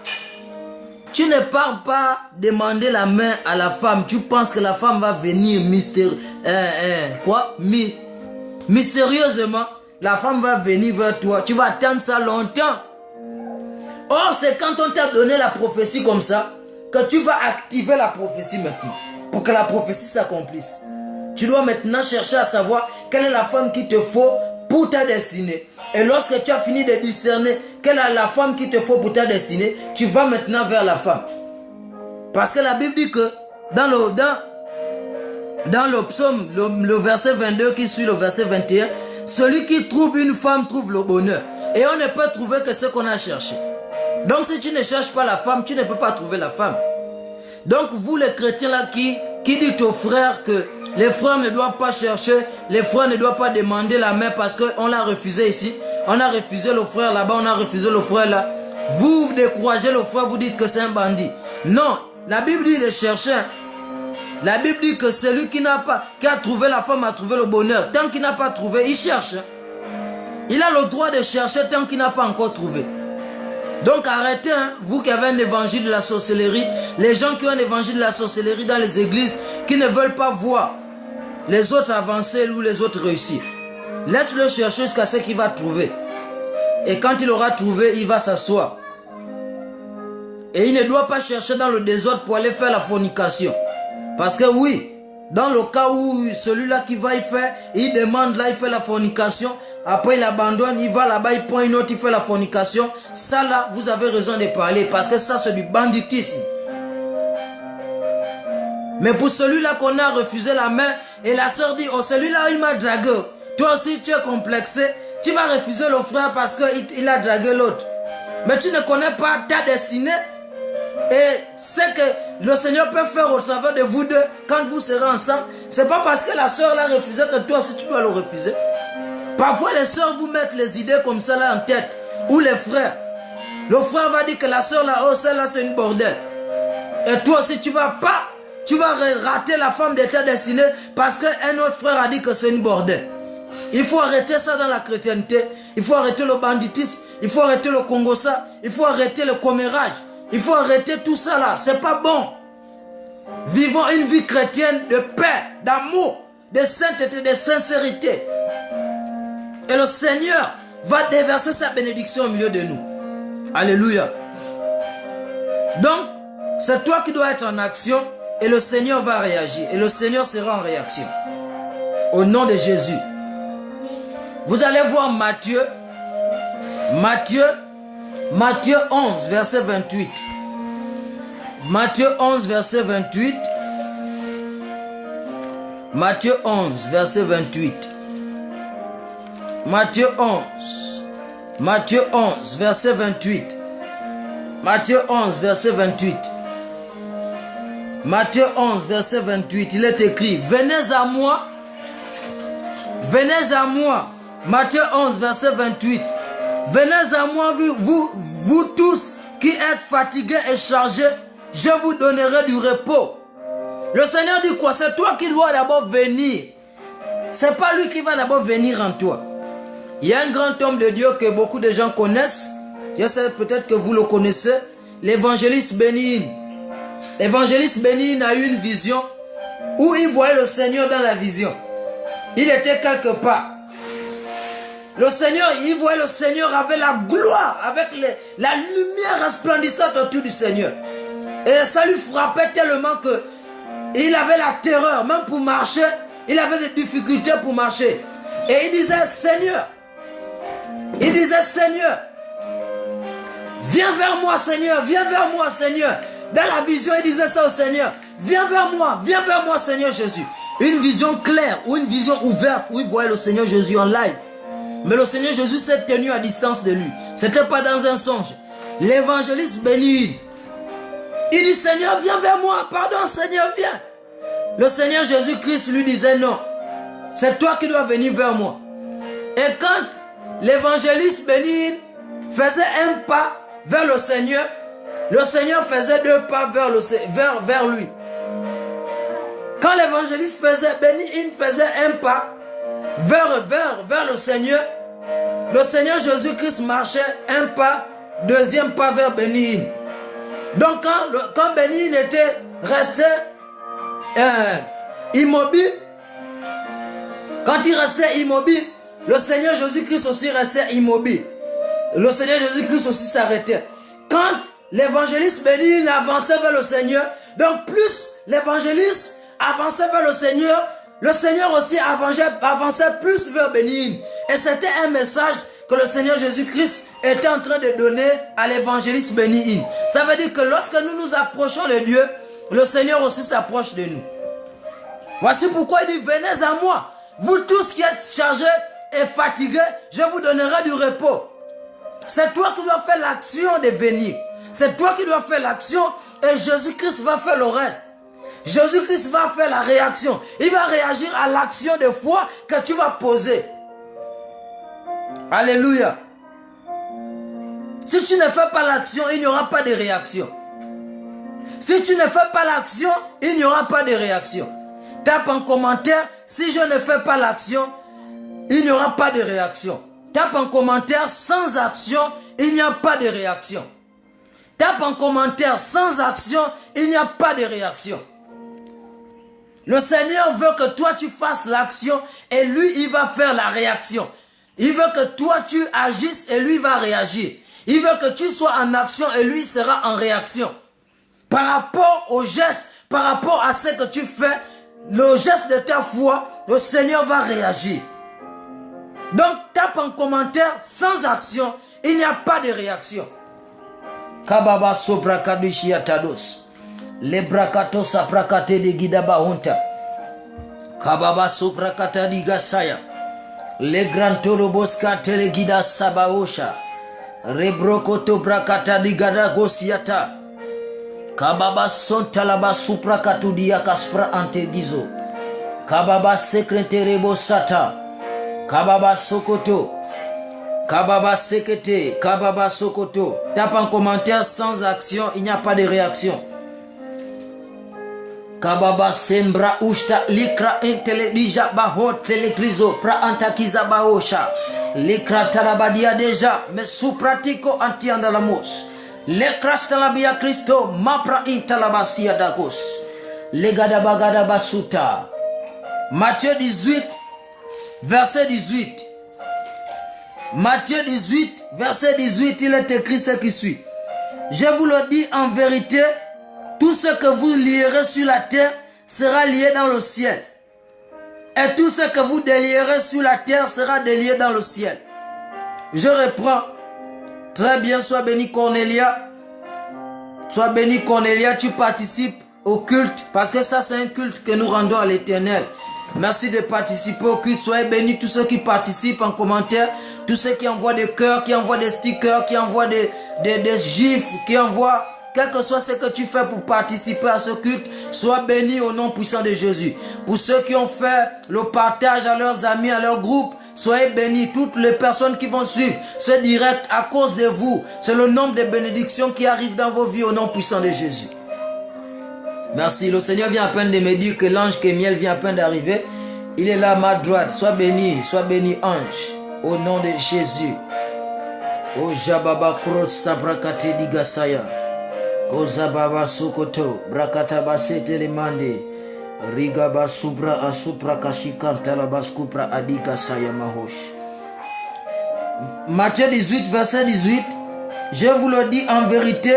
tu ne pars pas demander la main à la femme. Tu penses que la femme va venir mystérieusement. La femme va venir vers toi. Tu vas attendre ça longtemps. Or, c'est quand on t'a donné la prophétie comme ça, que tu vas activer la prophétie maintenant. Pour que la prophétie s'accomplisse. Tu dois maintenant chercher à savoir quelle est la femme qu'il te faut pour ta destinée. Et lorsque tu as fini de discerner quelle est la femme qu'il te faut pour ta destinée, tu vas maintenant vers la femme. Parce que la Bible dit que dans le psaume, le verset 22 qui suit le verset 21, celui qui trouve une femme trouve le bonheur. Et on ne peut trouver que ce qu'on a cherché. Donc si tu ne cherches pas la femme, tu ne peux pas trouver la femme. Donc vous les chrétiens là qui dites aux frères que les frères ne doivent pas chercher, les frères ne doivent pas demander la main parce qu'on l'a refusé ici. On a refusé le frère là-bas, on a refusé le frère là. Vous découragez le frère, vous dites que c'est un bandit. Non, la Bible dit de chercher. La Bible dit que celui qui a trouvé la femme a trouvé le bonheur. Tant qu'il n'a pas trouvé, il cherche. Il a le droit de chercher tant qu'il n'a pas encore trouvé. Donc arrêtez, vous qui avez un évangile de la sorcellerie, les gens qui ont un évangile de la sorcellerie dans les églises, qui ne veulent pas voir les autres avancer ou les autres réussir. Laisse-le chercher jusqu'à ce qu'il va trouver. Et quand il aura trouvé, il va s'asseoir. Et il ne doit pas chercher dans le désordre pour aller faire la fornication. Parce que oui, dans le cas où celui-là qui va y faire, il demande là, il fait la fornication, après il abandonne, il va là-bas, il prend une autre, il fait la fornication. Ça là, vous avez raison de parler parce que ça c'est du banditisme. Mais pour celui-là qu'on a refusé la main et la soeur dit, oh celui-là il m'a dragué. Toi aussi tu es complexé, tu vas refuser le frère parce qu'il a dragué l'autre. Mais tu ne connais pas ta destinée et ce que le Seigneur peut faire au travers de vous deux quand vous serez ensemble. C'est pas parce que la soeur l'a refusé que toi aussi tu dois le refuser. Parfois les soeurs vous mettent les idées comme ça là en tête. Ou les frères. Le frère va dire que la soeur là, oh celle-là c'est une bordelle. Et toi aussi tu vas rater la femme de ta destinée parce qu'un autre frère a dit que c'est une bordelle. Il faut arrêter ça dans la chrétienté. Il faut arrêter le banditisme. Il faut arrêter le congossa. Il faut arrêter le commérage. Il faut arrêter tout ça là. C'est pas bon. Vivons une vie chrétienne de paix, d'amour, de sainteté, de sincérité. Et le Seigneur va déverser sa bénédiction au milieu de nous. Alléluia. Donc, c'est toi qui dois être en action et le Seigneur va réagir. Et le Seigneur sera en réaction. Au nom de Jésus. Vous allez voir Matthieu 11, verset 28. Matthieu 11, verset 28. Matthieu 11, verset 28. Matthieu 11. Matthieu 11, verset 28. Matthieu 11, verset 28. Matthieu 11, verset 28. Il est écrit, venez à moi. Venez à moi. Matthieu 11, verset 28. Venez à moi, vous tous qui êtes fatigués et chargés, je vous donnerai du repos. Le Seigneur dit quoi? C'est toi qui dois d'abord venir. C'est pas lui qui va d'abord venir en toi. Il y a un grand homme de Dieu que beaucoup de gens connaissent. Je sais peut-être que vous le connaissez. L'évangéliste Bénin. L'évangéliste Bénin a eu une vision où il voyait le Seigneur dans la vision. Il était quelque part. Le Seigneur, il voyait le Seigneur avec la gloire, avec la lumière resplendissante autour du Seigneur. Et ça lui frappait tellement que il avait la terreur, même pour marcher, il avait des difficultés pour marcher. Et il disait, Seigneur, viens vers moi Seigneur, viens vers moi Seigneur. Dans la vision, il disait ça au Seigneur, viens vers moi Seigneur Jésus. Une vision claire ou une vision ouverte où il voyait le Seigneur Jésus en live. Mais le Seigneur Jésus s'est tenu à distance de lui. Ce n'était pas dans un songe. L'évangéliste béni, il dit, Seigneur, viens vers moi. Pardon, Seigneur, viens. Le Seigneur Jésus-Christ lui disait, non, c'est toi qui dois venir vers moi. Et quand l'évangéliste béni faisait un pas vers le Seigneur faisait deux pas vers lui. Quand l'évangéliste béni faisait un pas vers le Seigneur Jésus-Christ marchait un pas, deuxième pas vers Bénin. Donc quand Bénin était resté immobile, quand il restait immobile, le Seigneur Jésus-Christ aussi restait immobile. Le Seigneur Jésus-Christ aussi s'arrêtait. Quand l'évangéliste Bénin avançait vers le Seigneur, donc plus l'évangéliste avançait vers le Seigneur aussi avançait plus vers Bénin. Et c'était un message que le Seigneur Jésus-Christ était en train de donner à l'évangéliste Bénin. Ça veut dire que lorsque nous nous approchons de Dieu, le Seigneur aussi s'approche de nous. Voici pourquoi il dit, venez à moi, vous tous qui êtes chargés et fatigués, je vous donnerai du repos. C'est toi qui dois faire l'action de venir. C'est toi qui dois faire l'action et Jésus-Christ va faire le reste. Jésus-Christ va faire la réaction. Il va réagir à l'action de foi que tu vas poser. Alléluia. Si tu ne fais pas l'action, il n'y aura pas de réaction. Si tu ne fais pas l'action, il n'y aura pas de réaction. Tape en commentaire, si je ne fais pas l'action, il n'y aura pas de réaction. Tape en commentaire, sans action, il n'y a pas de réaction. Tape en commentaire, sans action, il n'y a pas de réaction. Le Seigneur veut que toi tu fasses l'action et lui il va faire la réaction. Il veut que toi tu agisses et lui va réagir. Il veut que tu sois en action et lui sera en réaction. Par rapport au geste, par rapport à ce que tu fais, le geste de ta foi, le Seigneur va réagir. Donc, tape en commentaire, sans action, il n'y a pas de réaction. Kababa sobrakadishi yatados. Le brakato saprakate de gidaba honta. Kababa sobrakata digasaya. Le grantolobos kate gida sabaosha. Rebrokoto brakata digada gosiata. Kababa sontalaba suprakatu diakaspra antegizo. Kababa sekreterebo sata. Kababa sokoto. Kababa sekete. Kababa sokoto. Tape en commentaire sans action, il n'y a pas de réaction. Kababa sembra ushta likra intelligija baho teleklizo pra antakiza baosha. Likra tarabadia deja me supratiko antiandalamos. Lekras talabia Christo mapra intalabasia dagos. Legada bagada basuta. Matthieu 18, verset 18. Matthieu 18, verset 18, il est écrit ce qui suit. Je vous le dis en vérité, tout ce que vous lierez sur la terre sera lié dans le ciel. Et tout ce que vous délierez sur la terre sera délié dans le ciel. Je reprends. Très bien, sois béni Cornelia. Sois béni Cornelia, tu participes au culte. Parce que ça c'est un culte que nous rendons à l'Éternel. Merci de participer au culte. Soyez bénis tous ceux qui participent en commentaire. Tous ceux qui envoient des cœurs, qui envoient des stickers, qui envoient des gifs, qui envoient... Quel que soit ce que tu fais pour participer à ce culte, sois béni au nom puissant de Jésus. Pour ceux qui ont fait le partage à leurs amis, à leur groupe, soyez bénis. Toutes les personnes qui vont suivre ce direct à cause de vous. C'est le nombre de bénédictions qui arrivent dans vos vies au nom puissant de Jésus. Merci. Le Seigneur vient à peine de me dire que l'ange Kémiel vient à peine d'arriver. Il est là à ma droite. Sois béni ange. Au nom de Jésus. O Jababa Kros Sabrakate Digasaya. Kozababa Sokoto, Brakataba Setelemande, Rigaba Subra Asupra Kashikanta Labaskupra Adika Sayamahosh. Matthieu 18, verset 18. Je vous le dis en vérité,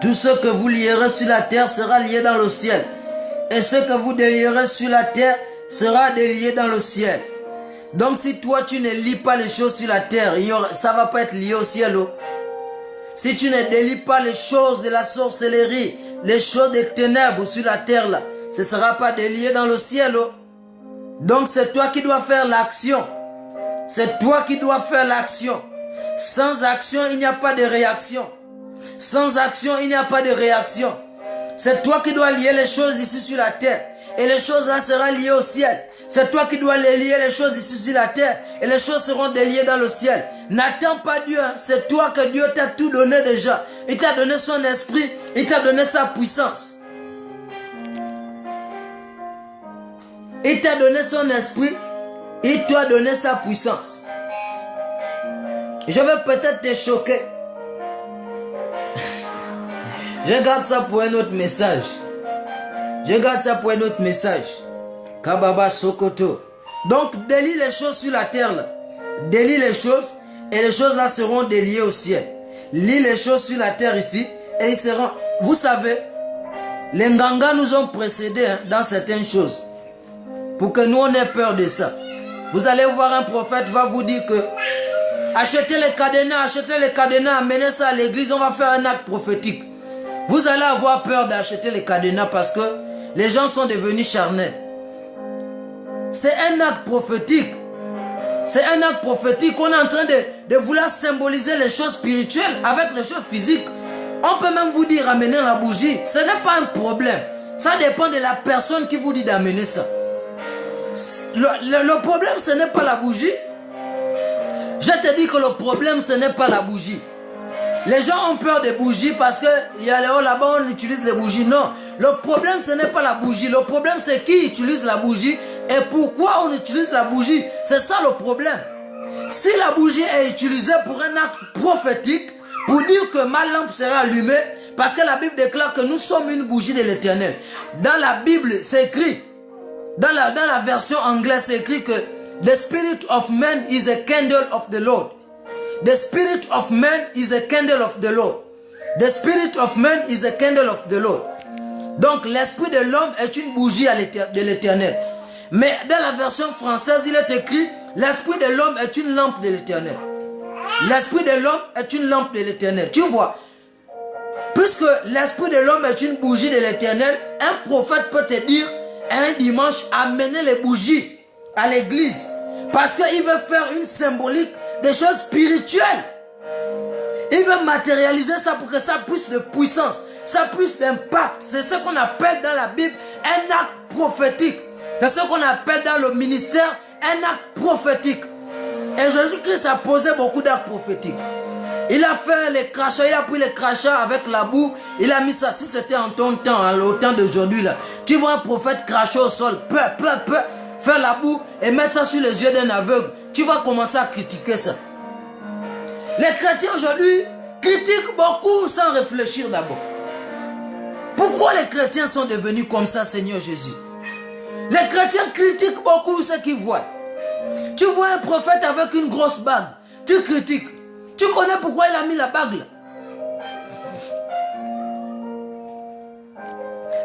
tout ce que vous lierez sur la terre sera lié dans le ciel. Et ce que vous délierez sur la terre sera délié dans le ciel. Donc si toi tu ne lis pas les choses sur la terre, ça ne va pas être lié au ciel. Si tu ne délies pas les choses de la sorcellerie, les choses des ténèbres sur la terre là, ce ne sera pas délié dans le ciel. Donc c'est toi qui dois faire l'action. C'est toi qui dois faire l'action. Sans action, il n'y a pas de réaction. Sans action, il n'y a pas de réaction. C'est toi qui dois lier les choses ici sur la terre. Et les choses là seront liées au ciel. C'est toi qui dois lier les choses ici sur la terre. Et les choses seront déliées dans le ciel. N'attends pas Dieu. Hein. C'est toi que Dieu t'a tout donné déjà. Il t'a donné son esprit. Il t'a donné sa puissance. Il t'a donné son esprit. Il t'a donné sa puissance. Je vais peut-être te choquer. Je garde ça pour un autre message. Je garde ça pour un autre message. Kababa Sokoto. Donc, délie les choses sur la terre là. Délie les choses et les choses là seront déliées au ciel. Lis les choses sur la terre ici et ils seront... Vous savez, les Nganga nous ont précédés dans certaines choses. Pour que nous on ait peur de ça. Vous allez voir un prophète va vous dire que achetez les cadenas, amenez ça à l'église, on va faire un acte prophétique. Vous allez avoir peur d'acheter les cadenas parce que les gens sont devenus charnels. C'est un acte prophétique. C'est un acte prophétique. On est en train de vouloir symboliser les choses spirituelles avec les choses physiques. On peut même vous dire amener la bougie. Ce n'est pas un problème. Ça dépend de la personne qui vous dit d'amener ça. Le problème, ce n'est pas la bougie. Je te dis que le problème, ce n'est pas la bougie. Les gens ont peur des bougies parce qu'il y a là-bas, on utilise les bougies. Non, le problème, ce n'est pas la bougie. Le problème, c'est qui utilise la bougie et pourquoi on utilise la bougie. C'est ça le problème. Si la bougie est utilisée pour un acte prophétique, pour dire que ma lampe sera allumée, parce que la Bible déclare que nous sommes une bougie de l'Éternel. Dans la Bible, c'est écrit, dans la version anglaise, c'est écrit que the spirit of man is a candle of the Lord. The spirit of man is a candle of the Lord. The spirit of man is a candle of the Lord. Donc l'esprit de l'homme est une bougie de l'Éternel. Mais dans la version française, il est écrit, l'esprit de l'homme est une lampe de l'Éternel. L'esprit de l'homme est une lampe de l'Éternel. Tu vois, puisque l'esprit de l'homme est une bougie de l'Éternel, un prophète peut te dire, un dimanche, amener les bougies à l'église. Parce qu'il veut faire une symbolique des choses spirituelles. Il veut matérialiser ça pour que ça puisse de puissance, ça puisse d'impact. C'est ce qu'on appelle dans la Bible un acte prophétique. C'est ce qu'on appelle dans le ministère un acte prophétique. Et Jésus-Christ a posé beaucoup d'actes prophétiques. Il a fait les crachats, il a pris les crachats avec la boue, il a mis ça. Si c'était en ton temps, au temps d'aujourd'hui, là, tu vois un prophète cracher au sol, faire la boue et mettre ça sur les yeux d'un aveugle. Tu vas commencer à critiquer ça. Les chrétiens aujourd'hui critiquent beaucoup sans réfléchir d'abord. Pourquoi les chrétiens sont devenus comme ça, Seigneur Jésus? Les chrétiens critiquent beaucoup ce qu'ils voient. Tu vois un prophète avec une grosse bague, tu critiques. Tu connais pourquoi il a mis la bague là?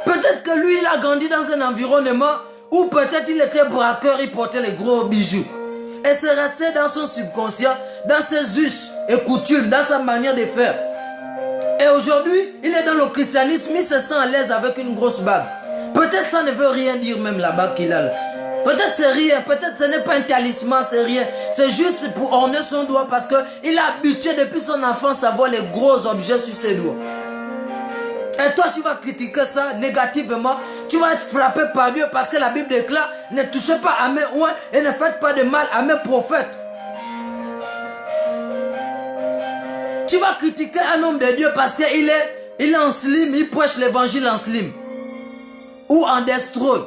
Peut-être que lui, il a grandi dans un environnement où peut-être il était braqueur, il portait les gros bijoux. Et c'est resté dans son subconscient, dans ses us et coutumes, dans sa manière de faire. Et aujourd'hui, il est dans le christianisme, il se sent à l'aise avec une grosse bague. Peut-être ça ne veut rien dire même la bague qu'il a là. Peut-être c'est rien, peut-être ce n'est pas un talisman, c'est rien. C'est juste pour orner son doigt parce qu'il a habitué depuis son enfance à voir les gros objets sur ses doigts. Et toi, tu vas critiquer ça négativement. Tu vas être frappé par Dieu parce que la Bible déclare, ne touchez pas à mes oins et ne faites pas de mal à mes prophètes. Tu vas critiquer un homme de Dieu parce qu'il est en slim, il prêche l'évangile en slim. Ou en destroy.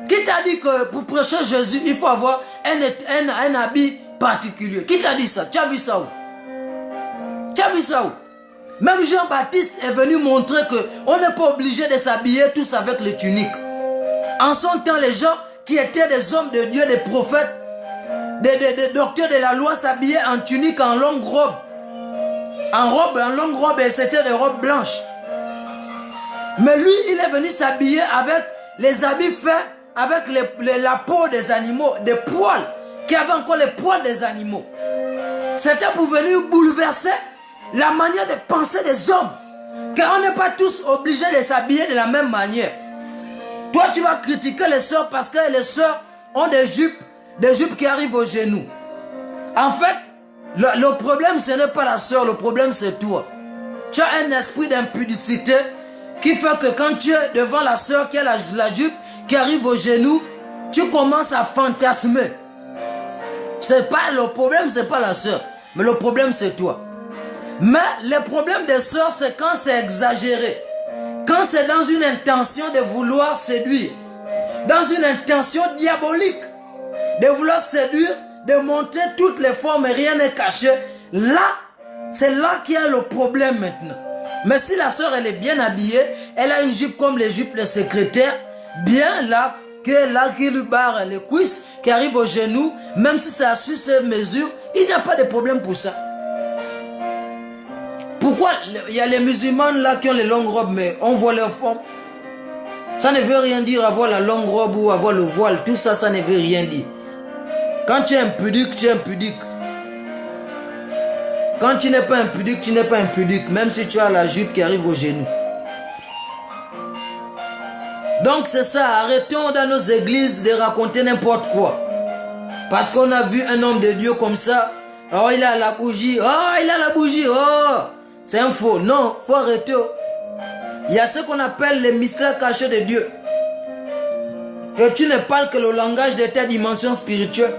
Qui t'a dit que pour prêcher Jésus, il faut avoir un habit particulier? Qui t'a dit ça? Tu as vu ça où? Tu as vu ça où? Même Jean-Baptiste est venu montrer qu'on n'est pas obligé de s'habiller tous avec les tuniques. En son temps, les gens qui étaient des hommes de Dieu, des prophètes, des docteurs de la loi s'habillaient en tunique, en longue robe. En longue robe, et c'était des robes blanches. Mais lui, il est venu s'habiller avec les habits faits avec la peau des animaux, des poils, qui avaient encore les poils des animaux. C'était pour venir bouleverser la manière de penser des hommes. Car on n'est pas tous obligés de s'habiller de la même manière. Toi, tu vas critiquer les sœurs parce que les sœurs ont des jupes qui arrivent aux genoux. En fait, le problème, ce n'est pas la sœur, le problème, c'est toi. Tu as un esprit d'impudicité qui fait que quand tu es devant la sœur qui a la jupe qui arrive aux genoux, tu commences à fantasmer. C'est pas le problème, c'est pas la sœur, mais le problème, c'est toi. Mais le problème des sœurs, c'est quand c'est exagéré. Quand c'est dans une intention de vouloir séduire. Dans une intention diabolique. De vouloir séduire, de montrer toutes les formes et rien n'est caché. Là, c'est là qu'il y a le problème maintenant. Mais si la sœur, elle est bien habillée, elle a une jupe comme les jupes des secrétaires, bien là, qui lui barre les cuisses, qui arrive aux genoux, même si c'est à sur ses mesures, il n'y a pas de problème pour ça. Pourquoi il y a les musulmans là qui ont les longues robes, mais on voit leur forme? Ça ne veut rien dire avoir la longue robe ou avoir le voile. Tout ça, ça ne veut rien dire. Quand tu es impudique, tu es impudique. Quand tu n'es pas impudique, tu n'es pas impudique. Même si tu as la jupe qui arrive aux genoux. Donc c'est ça, arrêtons dans nos églises de raconter n'importe quoi. Parce qu'on a vu un homme de Dieu comme ça. Oh, il a la bougie. Oh, il a la bougie. Oh, c'est un faux. Non, il faut arrêter. Il y a ce qu'on appelle les mystères cachés de Dieu. Et tu ne parles que le langage de ta dimension spirituelle.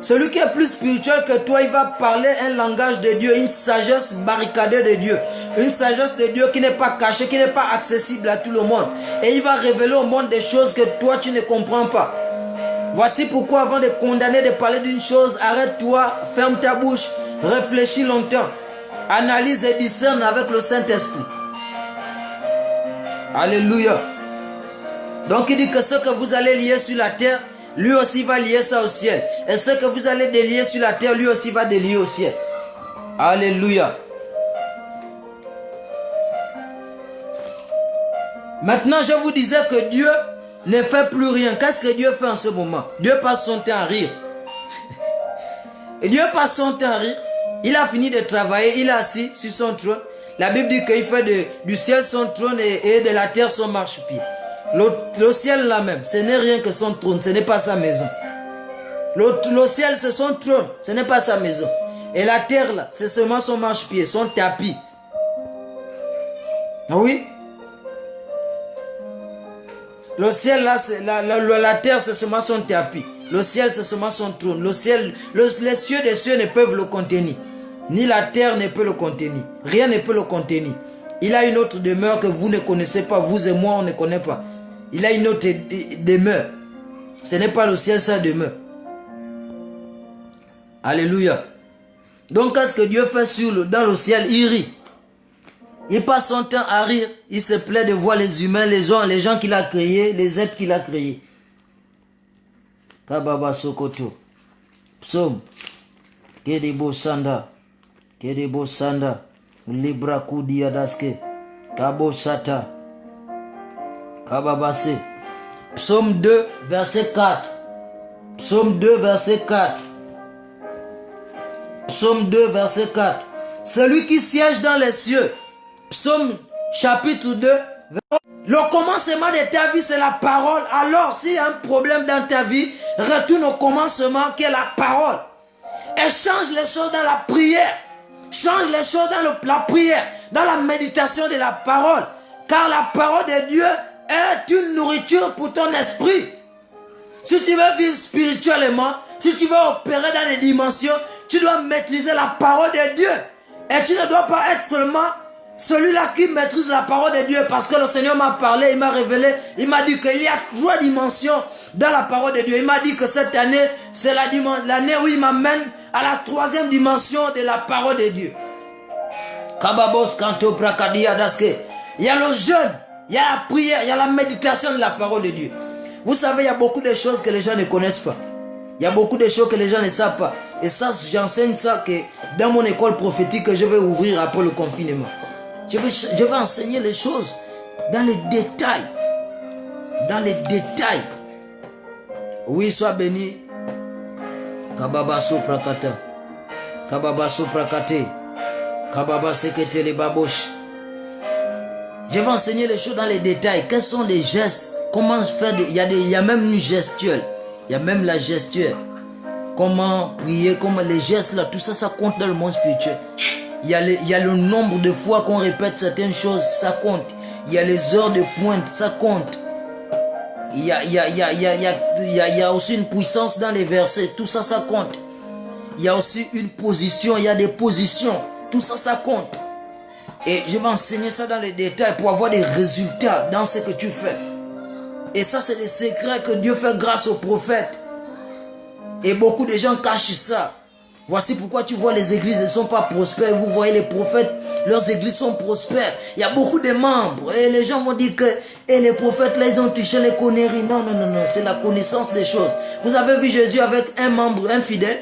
Celui qui est plus spirituel que toi, il va parler un langage de Dieu, une sagesse barricadée de Dieu. Une sagesse de Dieu qui n'est pas cachée, qui n'est pas accessible à tout le monde. Et il va révéler au monde des choses que toi, tu ne comprends pas. Voici pourquoi avant de condamner, de parler d'une chose, arrête-toi, ferme ta bouche, réfléchis longtemps. Analyse et discerne avec le Saint-Esprit. Alléluia. Donc il dit que ce que vous allez lier sur la terre, lui aussi va lier ça au ciel. Et ce que vous allez délier sur la terre, lui aussi va délier au ciel. Alléluia. Maintenant, je vous disais que Dieu ne fait plus rien. Qu'est-ce que Dieu fait en ce moment? Dieu passe son temps à rire. Et Dieu passe son temps à rire. Il a fini de travailler, il est assis sur son trône. La Bible dit qu'il fait du ciel son trône et de la terre son marchepied. Le ciel là même, ce n'est rien que son trône, ce n'est pas sa maison. Le ciel c'est son trône, ce n'est pas sa maison. Et la terre là, c'est seulement son marchepied, son tapis. Ah oui? Le ciel là, la terre c'est seulement son tapis. Le ciel c'est seulement son trône. Le ciel, les cieux des cieux ne peuvent le contenir. Ni la terre ne peut le contenir. Rien ne peut le contenir. Il a une autre demeure que vous ne connaissez pas. Vous et moi, on ne connaît pas. Il a une autre demeure. Ce n'est pas le ciel, sa demeure. Alléluia. Donc, qu'est-ce que Dieu fait dans le ciel? Il rit. Il passe son temps à rire. Il se plaît de voir les humains, les gens qu'il a créés, les êtres qu'il a créés. Kababa Sokoto. Psaume. Kedebo Sanda. Kedebo Sanda. Libra Kudiadaske. Kabo Sata. Kababase. Psaume 2, verset 4. Psaume 2, verset 4. Psaume 2, verset 4. Celui qui siège dans les cieux. Psaume chapitre 2. Le commencement de ta vie, c'est la parole. Alors, s'il y a un problème dans ta vie, retourne au commencement qui est la parole. Et change les choses dans la prière. Change les choses dans la prière, dans la méditation de la parole. Car la parole de Dieu est une nourriture pour ton esprit. Si tu veux vivre spirituellement, si tu veux opérer dans les dimensions, tu dois maîtriser la parole de Dieu. Et tu ne dois pas être seulement celui-là qui maîtrise la parole de Dieu. Parce que le Seigneur m'a parlé, il m'a révélé, il m'a dit qu'il y a 3 dimensions dans la parole de Dieu. Il m'a dit que cette année, c'est l'année où il m'amène à la 3e dimension de la parole de Dieu. Kababos kanto prakadia daske. Il y a le jeûne, il y a la prière, il y a la méditation de la parole de Dieu. Vous savez, il y a beaucoup de choses que les gens ne connaissent pas. Il y a beaucoup de choses que les gens ne savent pas. Et ça, j'enseigne ça que dans mon école prophétique que je vais ouvrir après le confinement. Je vais enseigner les choses dans les détails. Dans les détails. Oui, sois béni. Kababaso prakata. Kababaso prakate. Kababa sekete les baboches. Je vais enseigner les choses dans les détails. Quels sont les gestes? Comment faire? Il y a même une gestuelle. Il y a même la gestuelle. Comment prier, comment les gestes là, tout ça, ça compte dans le monde spirituel. Il y a le nombre de fois qu'on répète certaines choses, ça compte. Il y a les heures de pointe, ça compte. Il y a aussi une puissance dans les versets, tout ça, ça compte. Il y a aussi une position, il y a des positions, tout ça, ça compte. Et je vais enseigner ça dans les détails pour avoir des résultats dans ce que tu fais. Et ça, c'est les secrets que Dieu fait grâce aux prophètes. Et beaucoup de gens cachent ça. Voici pourquoi tu vois les églises ne sont pas prospères. Vous voyez les prophètes, leurs églises sont prospères. Il y a beaucoup de membres. Et les gens vont dire que les prophètes là, ils ont touché les conneries. Non, non, non, non. C'est la connaissance des choses. Vous avez vu Jésus avec un membre infidèle?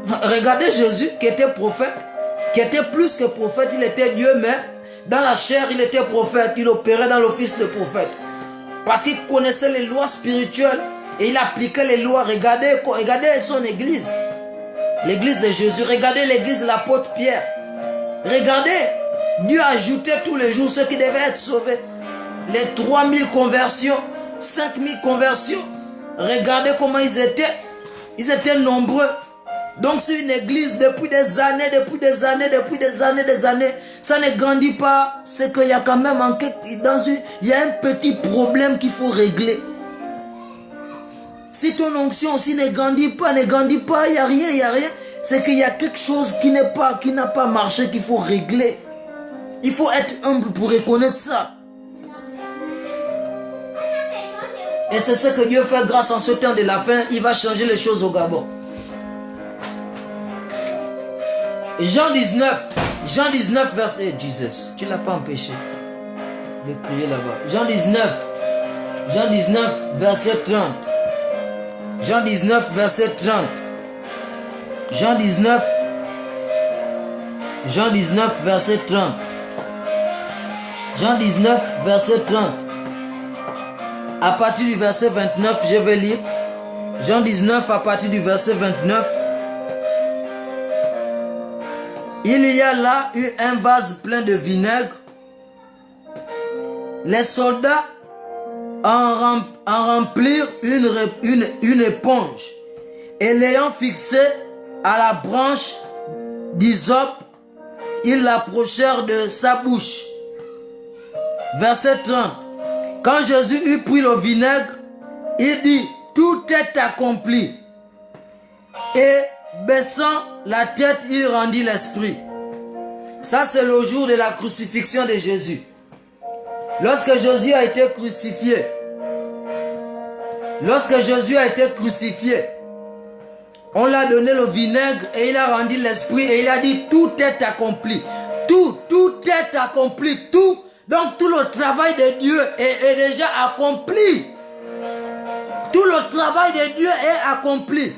Regardez Jésus qui était prophète, qui était plus que prophète. Il était Dieu, mais dans la chair, il était prophète. Il opérait dans l'office de prophète. Parce qu'il connaissait les lois spirituelles et il appliquait les lois. Regardez son église. L'église de Jésus. Regardez l'église de l'apôtre Pierre. Regardez. Dieu ajoutait tous les jours ceux qui devaient être sauvés. Les 3000 conversions. 5000 conversions. Regardez comment ils étaient. Ils étaient nombreux. Donc c'est une église depuis des années. Ça ne grandit pas. C'est qu'il y a quand même il y a un petit problème qu'il faut régler. Si ton onction aussi ne grandit pas, il n'y a rien. C'est qu'il y a quelque chose qui n'a pas marché, qu'il faut régler. Il faut être humble pour reconnaître ça. Et c'est ce que Dieu fait grâce en ce temps de la fin. Il va changer les choses au Gabon. Jean 19 verset Jesus. Tu ne l'as pas empêché de crier là-bas. Jean 19 verset 30. Jean 19 verset 30. Jean 19 verset 30. Jean 19 verset 30. à partir du verset 29, je vais lire. Jean 19 à partir du verset 29. Il y a là eu un vase plein de vinaigre. Les soldats en remplirent une éponge et l'ayant fixée à la branche d'hysope, ils l'approchèrent de sa bouche. Verset 30. Quand Jésus eut pris le vinaigre, il dit, tout est accompli. Et baissant la tête, il rendit l'esprit. Ça, c'est le jour de la crucifixion de Jésus. Lorsque Jésus a été crucifié, on l'a donné le vinaigre et il a rendu l'esprit et il a dit tout est accompli. Tout est accompli. Tout. Donc tout le travail de Dieu est déjà accompli. Tout le travail de Dieu est accompli.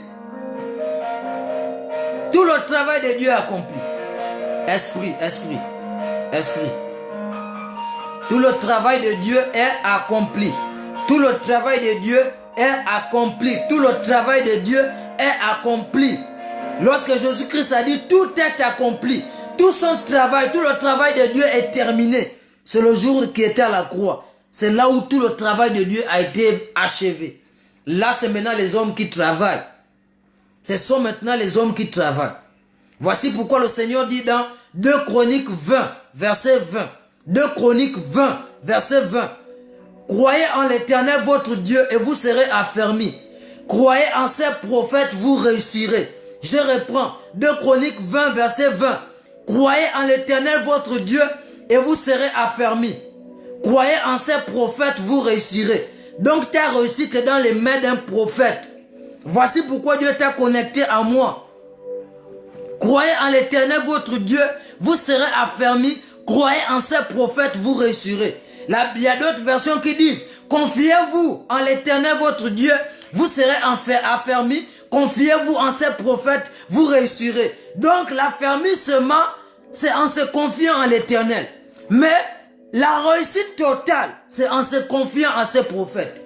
Tout le travail de Dieu est accompli. Esprit. Tout le travail de Dieu est accompli. Tout le travail de Dieu est accompli. Tout le travail de Dieu est accompli. Lorsque Jésus-Christ a dit tout est accompli, tout son travail, tout le travail de Dieu est terminé. C'est le jour qui était à la croix. C'est là où tout le travail de Dieu a été achevé. Là, c'est maintenant les hommes qui travaillent. Ce sont maintenant les hommes qui travaillent. Voici pourquoi le Seigneur dit dans 2 Chroniques 20, verset 20. 2 Chroniques 20, verset 20. Croyez en l'Éternel votre Dieu et vous serez affermis. Croyez en ses prophètes, vous réussirez. Je reprends. 2 Chroniques 20, verset 20. Croyez en l'Éternel votre Dieu et vous serez affermis. Croyez en ses prophètes, vous réussirez. Donc ta réussite est dans les mains d'un prophète. Voici pourquoi Dieu t'a connecté à moi. Croyez en l'Éternel votre Dieu, vous serez affermis. Croyez en ses prophètes, vous réussirez. Là, il y a d'autres versions qui disent, confiez-vous en l'Éternel votre Dieu, vous serez affermis. Confiez-vous en ses prophètes, vous réussirez. Donc l'affermissement, c'est en se confiant en l'Éternel. Mais la réussite totale, c'est en se confiant en ses prophètes.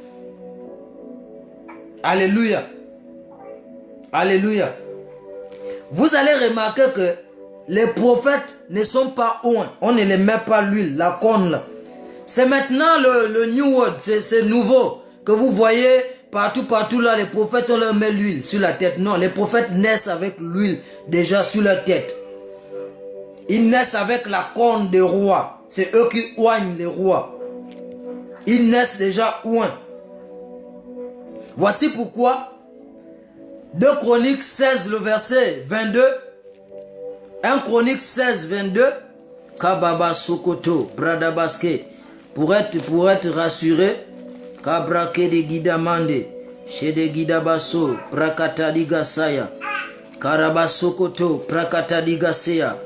Alléluia. Alléluia. Vous allez remarquer que les prophètes ne sont pas oints. On ne les met pas l'huile, la corne là. C'est maintenant le New World, c'est nouveau. Que vous voyez partout là, les prophètes, on leur met l'huile sur la tête. Non, les prophètes naissent avec l'huile déjà sur leur tête. Ils naissent avec la corne des rois. C'est eux qui oignent les rois. Ils naissent déjà oints. Voici pourquoi 2 Chroniques 16, le verset 22. 1 Chroniques 16, 22. Kababa Sokoto, Bradabaske. Pour être rassuré, Kabrake de Guidamande, Shede Guidabaso, Prakata Digasaya, Karabasokoto, Prakata Digasea,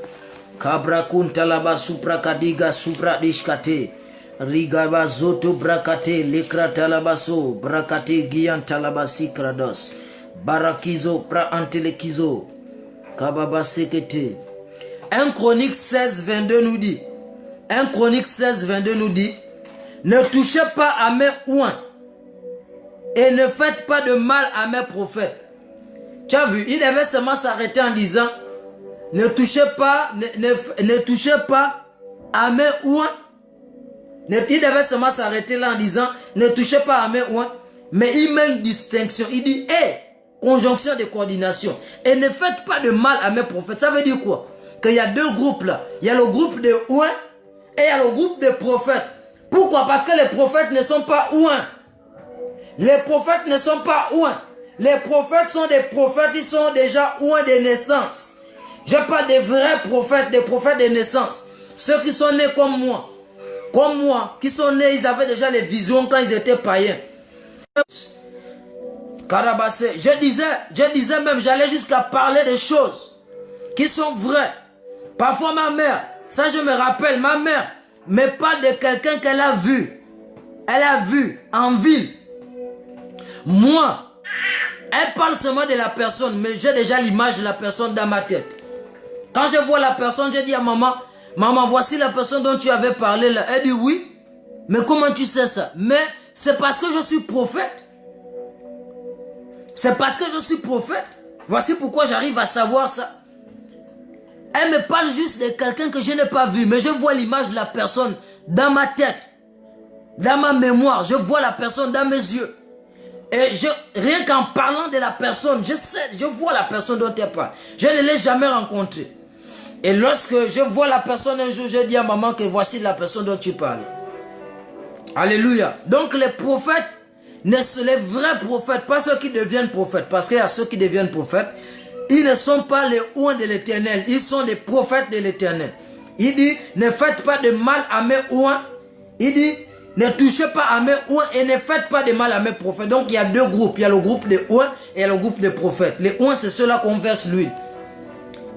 Kabrakunta Labasu Prakadiga Supradishkate, Rigabazoto Brakate, Lekrata Labaso, Brakate Giantalabasi Krados, Barakizo Pra Antelekizo, Kababa Sekete. 1 Chronique 16, 22 nous dit, 1 Chronique 16, 22 nous dit, ne touchez pas à mes oins et ne faites pas de mal à mes prophètes. Tu as vu, il devait seulement s'arrêter en disant, ne touchez pas, ne touchez pas à mes oins. Il devait seulement s'arrêter là en disant, ne touchez pas à mes oins. Mais il met une distinction. Il dit, conjonction de coordination. Et ne faites pas de mal à mes prophètes. Ça veut dire quoi? Qu'il y a deux groupes là. Il y a le groupe des oins et il y a le groupe des prophètes. Pourquoi? Parce que les prophètes ne sont pas oins. Les prophètes ne sont pas oins. Les prophètes sont des prophètes, ils sont déjà oins de naissance. Je parle des vrais prophètes, des prophètes de naissance. Ceux qui sont nés comme moi, qui sont nés, ils avaient déjà les visions quand ils étaient païens. Karabassé, je disais même, j'allais jusqu'à parler des choses qui sont vraies. Parfois ma mère, ça je me rappelle, ma mère me parle de quelqu'un qu'elle a vu. Elle a vu en ville. Moi, elle parle seulement de la personne, mais j'ai déjà l'image de la personne dans ma tête. Quand je vois la personne, je dis à maman, maman, voici la personne dont tu avais parlé là. Elle dit oui, mais comment tu sais ça? Mais c'est parce que je suis prophète. C'est parce que je suis prophète. Voici pourquoi j'arrive à savoir ça. Elle me parle juste de quelqu'un que je n'ai pas vu, mais je vois l'image de la personne dans ma tête, dans ma mémoire. Je vois la personne dans mes yeux. Et rien qu'en parlant de la personne, je vois la personne dont elle parle. Je ne l'ai jamais rencontrée. Et lorsque je vois la personne un jour, je dis à maman que voici la personne dont tu parles. Alléluia. Donc les prophètes, les vrais prophètes, pas ceux qui deviennent prophètes, parce qu'il y a ceux qui deviennent prophètes, ils ne sont pas les oints de l'Éternel, ils sont des prophètes de l'Éternel. Il dit, ne faites pas de mal à mes oints. Il dit, ne touchez pas à mes oints et ne faites pas de mal à mes prophètes. Donc il y a deux groupes, il y a le groupe des oints et le groupe des prophètes. Les oints, c'est ceux-là qu'on verse l'huile.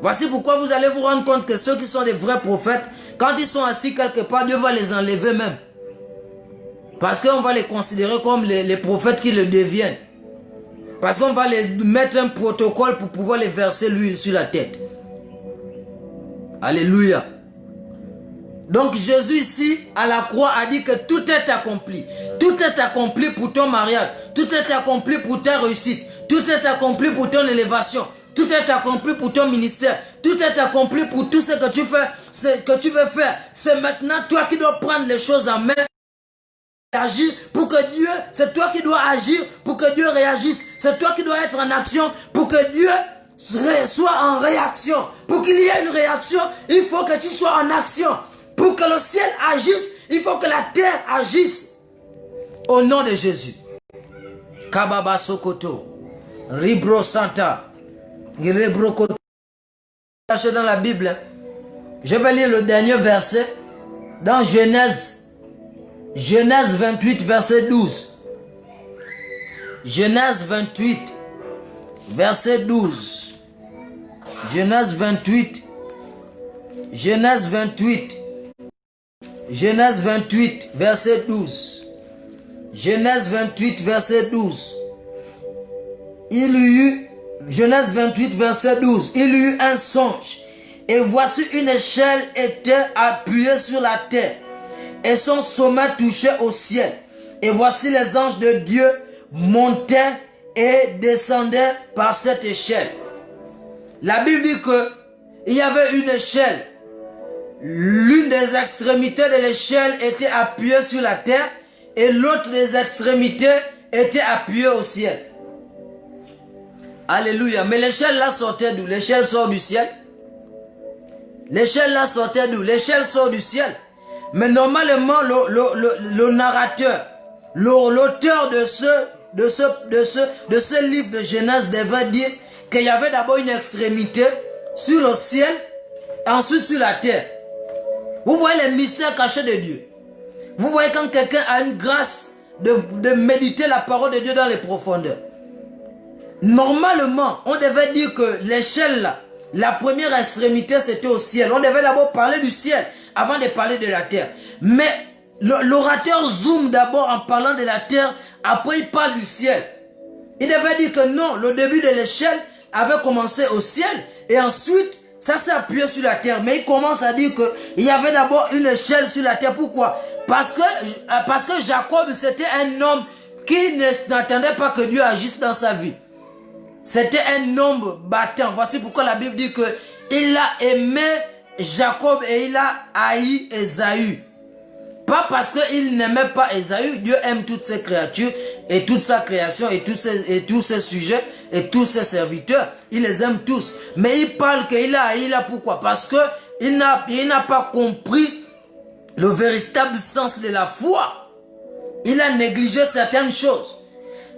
Voici pourquoi vous allez vous rendre compte que ceux qui sont des vrais prophètes, quand ils sont assis quelque part, Dieu va les enlever même. Parce qu'on va les considérer comme les prophètes qui le deviennent. Parce qu'on va les mettre un protocole pour pouvoir les verser l'huile sur la tête. Alléluia. Donc Jésus ici, à la croix, a dit que tout est accompli. Tout est accompli pour ton mariage. Tout est accompli pour ta réussite. Tout est accompli pour ton élévation. Tout est accompli pour ton ministère. Tout est accompli pour tout ce que tu fais, que tu veux faire. C'est maintenant toi qui dois prendre les choses en main. Agir pour que Dieu, c'est toi qui dois agir pour que Dieu réagisse. C'est toi qui dois être en action pour que Dieu soit en réaction. Pour qu'il y ait une réaction, il faut que tu sois en action. Pour que le ciel agisse, il faut que la terre agisse. Au nom de Jésus. Kababa Sokoto. Ribro Santa. Ribro Koto. Dans la Bible, je vais lire le dernier verset dans Genèse 28, verset 12. Genèse 28, verset 12. Genèse 28. Genèse 28. Genèse 28, verset 12. Genèse 28, verset 12. Genèse 28, verset 12. Il y eut un songe. Et voici une échelle était appuyée sur la terre. Et son sommet touchait au ciel. Et voici les anges de Dieu montaient et descendaient par cette échelle. La Bible dit qu'il y avait une échelle. L'une des extrémités de l'échelle était appuyée sur la terre et l'autre des extrémités était appuyée au ciel. Alléluia. Mais l'échelle là sortait d'où? L'échelle sort du ciel. L'échelle là sortait d'où? L'échelle sort du ciel. Mais normalement, le narrateur, l'auteur de ce livre de Genèse devait dire qu'il y avait d'abord une extrémité sur le ciel et ensuite sur la terre. Vous voyez les mystères cachés de Dieu. Vous voyez quand quelqu'un a une grâce de méditer la parole de Dieu dans les profondeurs. Normalement, on devait dire que l'échelle là, la première extrémité c'était au ciel. On devait d'abord parler du ciel avant de parler de la terre. Mais l'orateur zoome d'abord en parlant de la terre, après il parle du ciel. Il devait dire que non, le début de l'échelle avait commencé au ciel et ensuite ça s'est appuyé sur la terre. Mais il commence à dire qu'il y avait d'abord une échelle sur la terre. Pourquoi? Parce que Jacob c'était un homme qui n'attendait pas que Dieu agisse dans sa vie. C'était un homme battant. Voici pourquoi la Bible dit qu'il a aimé Jacob et il a haï Ésaü. Pas parce qu'il n'aimait pas Ésaü. Dieu aime toutes ses créatures et toute sa création et tous ses sujets et tous ses serviteurs. Il les aime tous. Mais il parle qu'il a haï là. Pourquoi? Parce qu'il n'a pas compris le véritable sens de la foi. Il a négligé certaines choses.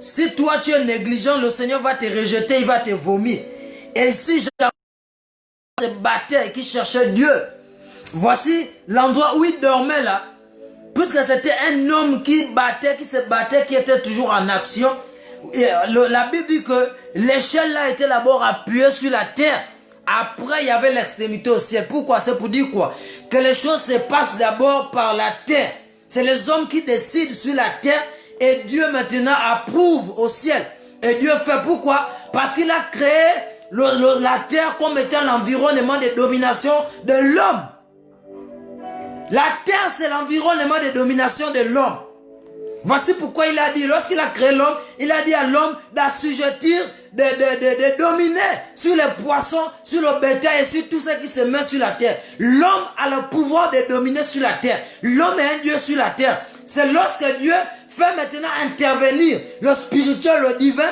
Si toi tu es négligent, le Seigneur va te rejeter, il va te vomir. Et si Jacob se battait et qui cherchait Dieu, voici l'endroit où il dormait là. Puisque c'était un homme qui se battait, qui était toujours en action. Et la Bible dit que l'échelle là était d'abord appuyée sur la terre. Après, il y avait l'extrémité au ciel. Pourquoi? C'est pour dire quoi? Que les choses se passent d'abord par la terre. C'est les hommes qui décident sur la terre. Et Dieu maintenant approuve au ciel. Et Dieu fait pourquoi? Parce qu'il a créé la terre comme étant l'environnement de domination de l'homme. La terre, c'est l'environnement de domination de l'homme. Voici pourquoi il a dit, lorsqu'il a créé l'homme, il a dit à l'homme d'assujettir, de dominer sur les poissons, sur le bétail et sur tout ce qui se met sur la terre. L'homme a le pouvoir de dominer sur la terre. L'homme est un Dieu sur la terre. C'est lorsque Dieu fait maintenant intervenir le spirituel, le divin,